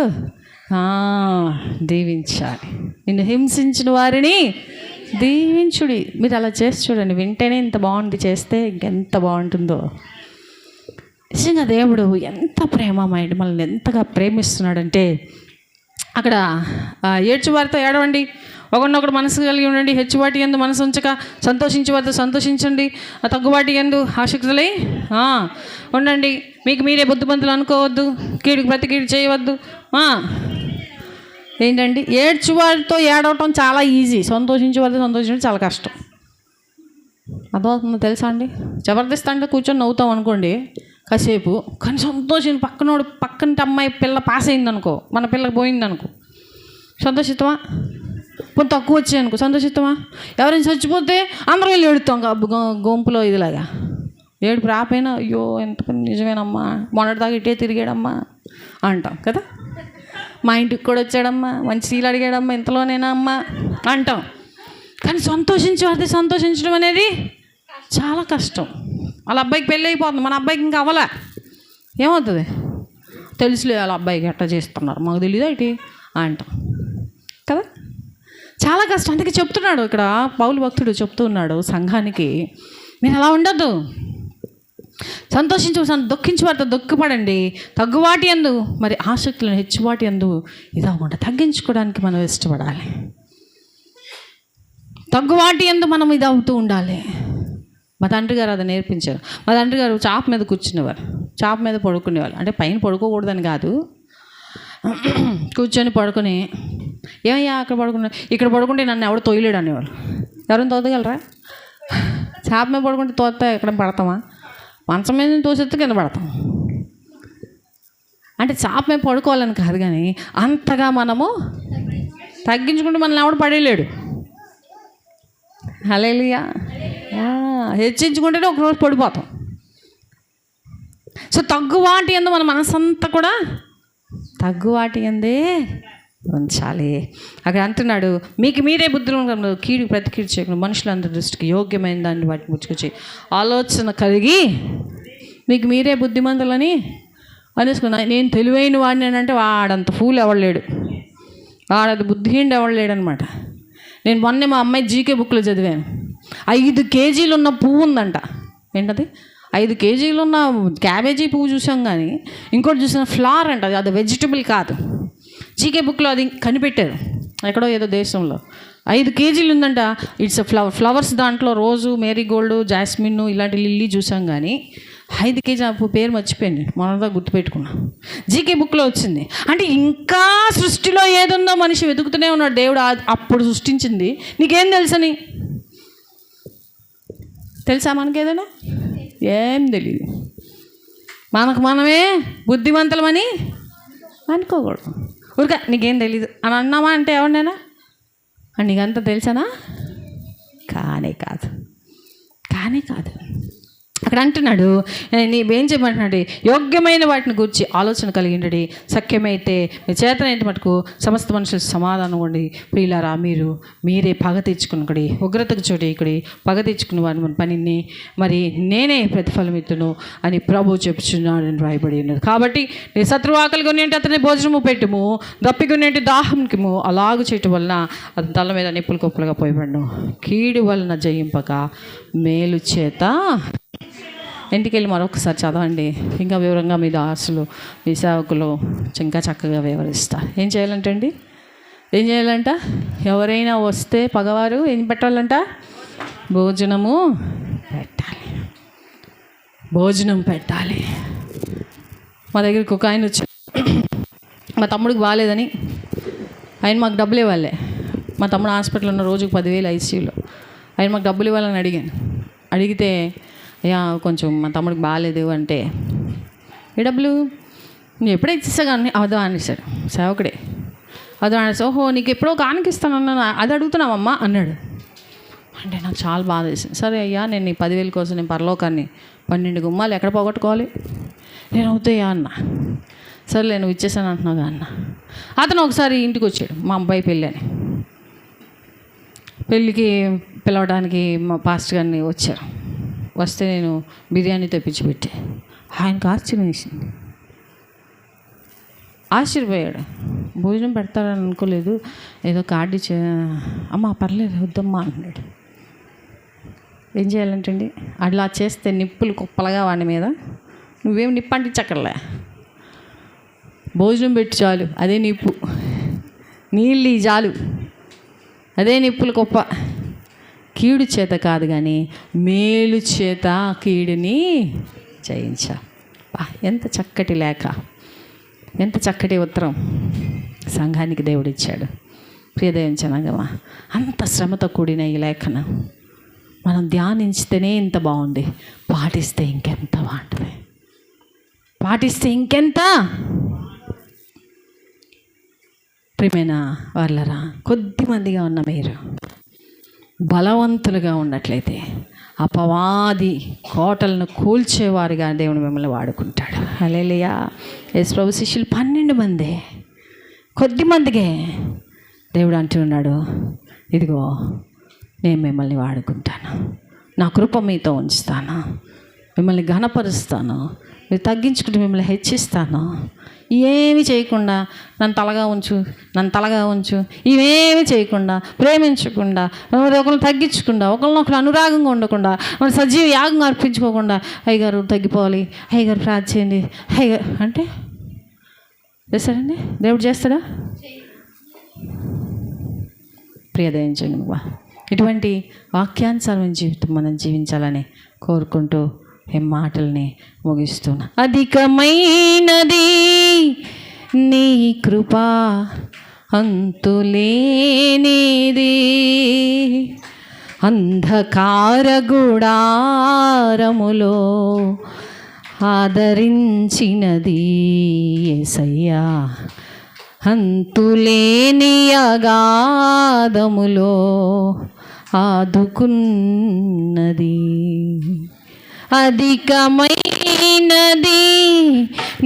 దీవించాలి. నిన్ను హింసించిన వారిని దీవించుడి. మీరు అలా చేసి చూడండి, వింటేనే ఇంత బాగుంది, చేస్తే ఇంకెంత బాగుంటుందో. నిజంగా దేవుడు ఎంత ప్రేమమయుడు, మనల్ని ఎంతగా ప్రేమిస్తున్నాడంటే, అక్కడ ఏడ్చువారితో ఏడవండి, ఒకరినొకడు మనసు కలిగి ఉండండి, హెచ్చువాటి యందు మనసు ఉంచక సంతోషించే వారితో సంతోషించండి, తగ్గుబాటి యందు ఆసక్తులై ఉండండి. మీకు మీరే బుద్ధిమంతులు అనుకోవద్దు, కీడుకు ప్రతి కీడు చేయవద్దు. ఏంటండి, ఏడ్చువారితో ఏడవటం చాలా ఈజీ, సంతోషించే వారితో సంతోషించడం చాలా కష్టం. అర్థమవుతుందో తెలుసా అండి? జబర్దస్త్ అంటే కూర్చొని నవ్వుతాం అనుకోండి కాసేపు, కానీ సంతోషం పక్కన అమ్మాయి పిల్ల పాస్ అయిందనుకో, మన పిల్లకి పోయిందనుకో, సంతోషితమా? కొంత తక్కువ వచ్చాయి అనుకో, సంతోషితమా? ఎవరైనా చచ్చిపోతే అందరం వెళ్ళి ఏడుతాం గుంపులో, ఇదిలాగా ఏడుపు రాపోయినా అయ్యో ఎంత పని నిజమేనమ్మా, మొన్నటిదాకా ఇటే తిరిగాడమ్మా అంటాం కదా. మా ఇంటికి కూడా వచ్చాడమ్మా, మంచి సీలు అడిగాడమ్మా, ఇంతలోనేనా అమ్మా అంటాం. కానీ సంతోషించడం అనేది చాలా కష్టం. వాళ్ళ అబ్బాయికి పెళ్ళి అయిపోతుంది, మన అబ్బాయికి ఇంకా అవ్వలే, ఏమవుతుంది? తెలుసులే వాళ్ళ అబ్బాయికి ఎట్లా చేస్తున్నారు, మాకు తెలియదా ఇటీ అంటాం కదా. చాలా కష్టం. అందుకే చెప్తున్నాడు ఇక్కడ పౌలు భక్తుడు చెప్తూ ఉన్నాడు సంఘానికి, మీరు అలా ఉండద్దు, దుఃఖించే వారితో దుఃఖపడండి, తగ్గువాటి యందు మరి ఆసక్తులను హెచ్చువాటి యందు ఇదవకుండా తగ్గించుకోవడానికి మనం ఇష్టపడాలి. తగ్గువాటి యందు మనం ఇది అవుతూ ఉండాలి. మా తండ్రి గారు అది నేర్పించారు. మా తండ్రి గారు చాప మీద కూర్చునేవారు, చాప మీద పడుకునేవాళ్ళు. అంటే పైన పడుకోకూడదని కాదు, కూర్చొని పడుకొని ఏమయ్యా అక్కడ పడుకున్నా, ఇక్కడ పడుకుంటే నన్ను ఎవడు తోయలేడు అనేవారు. ఎవరైనా తోదగలరా? చాప మీద పడుకుంటే తోత ఎక్కడ పడతామా? మంచం మీద తోసేస్తే కింద పడతాం. అంటే చాప మీద పడుకోవాలని కాదు, కానీ అంతగా మనము తగ్గించుకుంటే మనల్ని ఎవడు పడేయలేడు. హల్లెలూయా. హెచ్చించుకుంటేనే ఒకరోజు పడిపోతాం. సో తగ్గువాటి యందు మన మనసంతా కూడా తగ్గువాటి యందే ఉంచాలి. అక్కడ అంటున్నాడు, మీకు మీరే బుద్ధిలో కీడు ప్రతి కీడు చేయకుండా మనుషులందరి దృష్టికి యోగ్యమైన దాన్ని వాటిని ముచ్చుకొచ్చి ఆలోచన కలిగి మీకు మీరే బుద్ధిమంతులని అనేసుకున్నా. నేను తెలివైన వాడిని అంటే వాడంత ఫూల్ ఎవడలేడు, వాడది బుద్ధిహీనుడు ఎవడలేడు అనమాట. నేను మొన్నే మా అమ్మాయి జీకే బుక్లో చదివాను. 5 కేజీలు ఉన్న పువ్వు ఉందంట. ఏంటది? 5 కేజీలు ఉన్న క్యాబేజీ పువ్వు చూసాం, కానీ ఇంకోటి చూసిన ఫ్లవర్ అంట. అది వెజిటబుల్ కాదు. జీకే బుక్లో అది కనిపెట్టారు ఎక్కడో ఏదో దేశంలో. 5 కేజీలు ఉందంట. ఇట్స్ ఫ్లవర్స్ దాంట్లో రోజు, మేరీగోల్డ్, జాస్మిన్ ఇలాంటి లిల్లీ చూసాం, కానీ 5 కేజీ పేరు మర్చిపోయింది, మనదా గుర్తుపెట్టుకున్నా. జీకే బుక్లో వచ్చింది. అంటే ఇంకా సృష్టిలో ఏదుందో మనిషి వెతుకుతూనే ఉన్నాడు. దేవుడు అప్పుడు సృష్టించింది నీకేం తెలుసని తెలుసా? మనకేదైనా ఏం తెలియదు. మనకు మనమే బుద్ధిమంతులమని అనుకోకూడదు. ఊరిక నీకేం తెలీదు అని అన్నామా అంటే ఎవరినైనా నీకంతా తెలుసానా? కానే కాదు. అక్కడ అంటున్నాడు, నీవేం చేయమంటున్నాడు? యోగ్యమైన వాటిని గురించి ఆలోచన కలిగిండి, సఖ్యమైతే మీ చేతనైతే మటుకు సమస్త మనుషులు సమాధానం ఉండి. ప్రియులారా, మీరే పగ తెచ్చుకుని ఉగ్రతకు చోటు ఇక్కడి పగ తెచ్చుకుని వారి మన పనిని మరి నేనే ప్రతిఫలం ఇత్తును అని ప్రభువు చెప్పుచున్నాడు అని రాయబడి ఉన్నది. కాబట్టి నీ శత్రువు ఆకలి కొనేంటి అతని భోజనము పెట్టుము, దప్పికొనేంటి దాహంకిము. అలాగూ చేయటం వలన అతని తల మీద నిప్పులు కుప్పలుగా పోయబడను. కీడు వలన జయింపక మేలు చేత. ఇంటికి వెళ్ళి మరొకసారి చదవండి, ఇంకా వివరంగా మీ దాసులు, మీ సేవకులు ఇంకా చక్కగా వివరిస్తారు. ఏం చేయాలంట? ఎవరైనా వస్తే పగవారు ఏం పెట్టాలంట? భోజనం పెట్టాలి. మా దగ్గరికి ఒక ఆయన వచ్చారు. మా తమ్ముడికి బాగాలేదని ఆయన మాకు డబ్బులు ఇవ్వాలి. మా తమ్ముడు హాస్పిటల్లో ఉన్న రోజుకు 10,000 ఐసీయూలో. ఆయన మాకు డబ్బులు ఇవ్వాలని అడిగితే అయ్యా కొంచెం మా తమ్ముడికి బాగాలేదు అంటే, ఏ డబ్బులు నువ్వు ఎప్పుడే ఇచ్చేసా కానీ అదో అనేసాడు సేవకుడే. అదో అనేసి, ఓహో నీకు ఎప్పుడో కానికిస్తానన్నా అది అడుగుతున్నావమ్మా అన్నాడు. అంటే నాకు చాలా బాధ వేసింది. సరే అయ్యా, నేను నీ 10,000 కోసం నేను పరలోకాన్ని 12 గుమ్మాలు ఎక్కడ పోగొట్టుకోవాలి, నేను అవుతాయా అన్న. సరే నువ్వు ఇచ్చేసాను అంటున్నావు అన్న. అతను ఒకసారి ఇంటికి వచ్చాడు, మా అబ్బాయి పెళ్ళికి పిలవడానికి మా పాస్టర్ గారిని వచ్చారు. వస్తే నేను బిర్యానీ తెప్పించి పెట్టి ఆయనకు ఆశ్చర్యపోయాడు. భోజనం పెడతాడని అనుకోలేదు, ఏదో కార్డు ఇచ్చే అమ్మ పర్లేదు వద్దమ్మా అన్నాడు. ఏం చేయాలంటండి? అట్లా చేస్తే నిప్పులు కుప్పలుగా వాడి మీద నువ్వేం నిప్పు అంటించక్కర్లే, భోజనం పెట్టి చాలు, అదే నిప్పు. నీళ్ళు చాలు, అదే నిప్పులు కుప్ప. కీడు చేత కాదు కానీ మేలు చేత కీడుని జయించా. ఎంత చక్కటి లేఖ, ఎంత చక్కటి ఉత్తరం సంఘానికి దేవుడు ఇచ్చాడు. ప్రియదయం జనాంగమా, అంత శ్రమతో కూడిన ఈ లేఖను మనం ధ్యానించితేనే ఇంత బాగుంది, పాటిస్తే ఇంకెంత బాగుంటుంది. ప్రియమైన వాళ్ళరా, కొద్దిమందిగా ఉన్న మీరు బలవంతులుగా ఉన్నట్లయితే అపవాది కోటలను కూల్చేవారుగా దేవుడు మిమ్మల్ని వాడుకుంటాడు. హల్లెలూయా. యేసు ప్రభు శిష్యులు 12 మందే, కొద్దిమందికే దేవుడు అంటున్నాడు, ఇదిగో నేను మిమ్మల్ని వాడుకుంటాను, నా కృప మీతో ఉంచుతాను, మిమ్మల్ని ఘనపరుస్తాను, మీరు తగ్గించుకుంటే మిమ్మల్ని హెచ్చిస్తాను. ఏమి చేయకుండా నన్ను తలగా ఉంచు ఇవేమి చేయకుండా, ప్రేమించకుండా, ఒకరిని తగ్గించకుండా, ఒకరినొకరు అనురాగంగా ఉండకుండా, మన సజీవ యాగంగా అర్పించుకోకుండా, అయ్యగారు తగ్గిపోవాలి, అయ్యగారు ప్రార్థన చేయండి, అయ్యగారు అంటే చేస్తాడండి దేవుడు? చేస్తాడా? ప్రియదయించండి. ఇటువంటి వాక్యానుసారమైన జీవితం మనం జీవించాలని కోరుకుంటూ ఈ మాటల్ని ముగిస్తున్నా. అధికమైనది నీ కృప, అంతులేనిది, అంధకార గుడారములో ఆదరించినది యేసయ్యా, అంతులేని అగాధములో ఆదుకున్నది. అధికమైనది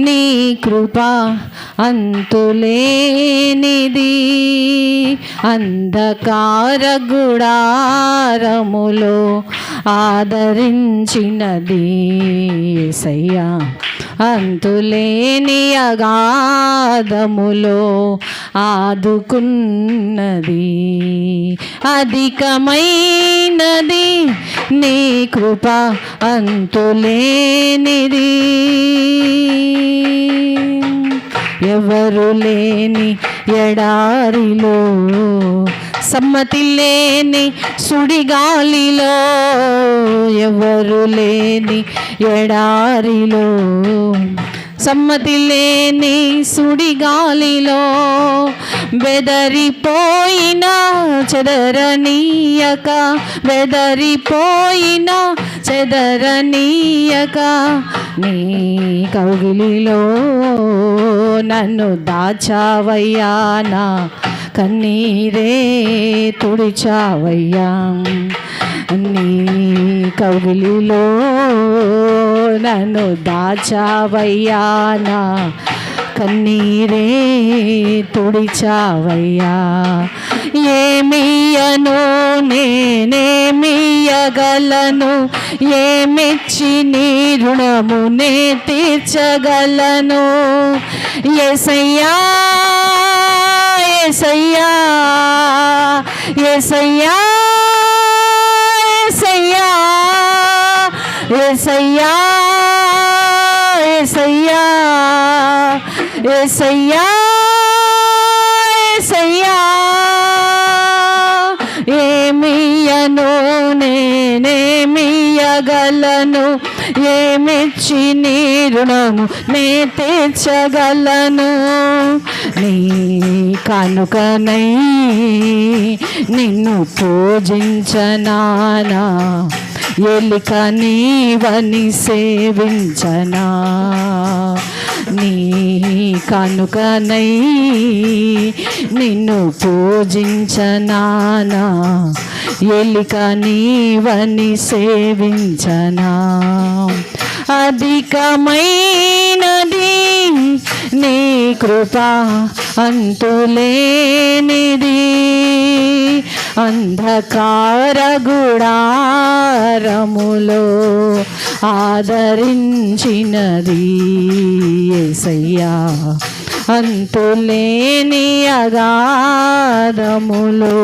నీ కృప, అంతులేనిది, అంధకార గుడారములో ఆదరించినది యేసయ్యా, అంతులేని అగాధములో ఆదుకున్నది. అధికమైనది నీ కృప, అంతులేనిది, ఎవరు లేని ఎడారిలో, సమ్మతి లేని సుడిగాలిలో, ఎవరు లేని ఎడారిలో, సమ్మతి లేని సుడిగాలిలో, బెదరిపోయిన చెదరనీయక, బెదరిపోయిన చెదరనీయక, నీ కౌగిలిలో నన్ను దాచావయ్యా, నా కన్నీరే తుడిచావయ్యా, నీ కౌగిలిలో నన్ను దాచావయ్యా, నా కన్నీరే తుడిచావయ్యా. ఏమియను నేనేమియగలను, ఏమిచ్చి నీ రుణము నే తీర్చగలను. యేసయ్యా యేసయ్యా యేసయ్యా యేసయ్యా యేసయ్యా యేసయ్యా యేసయ్యా, ఏమియను నేనేమియగలను, ఏమిచ్చి నీ రుణము నే తీర్చగలను. నీ కానుకనై నిన్ను పూజించనానా, ఎలిక నీవని సేవించనా. నీ కానుకనై నిన్ను పూజించనానా, ఎలిక నీవని సేవించనా. అధికమైనది నీ కృప, అంతులేనిది, అంధకార గుడారములో ఆదరించినది యేసయ్యా, అంతులేని అగాధములో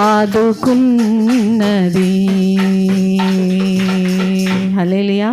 ఆదుకున్నది. హల్లెలూయా.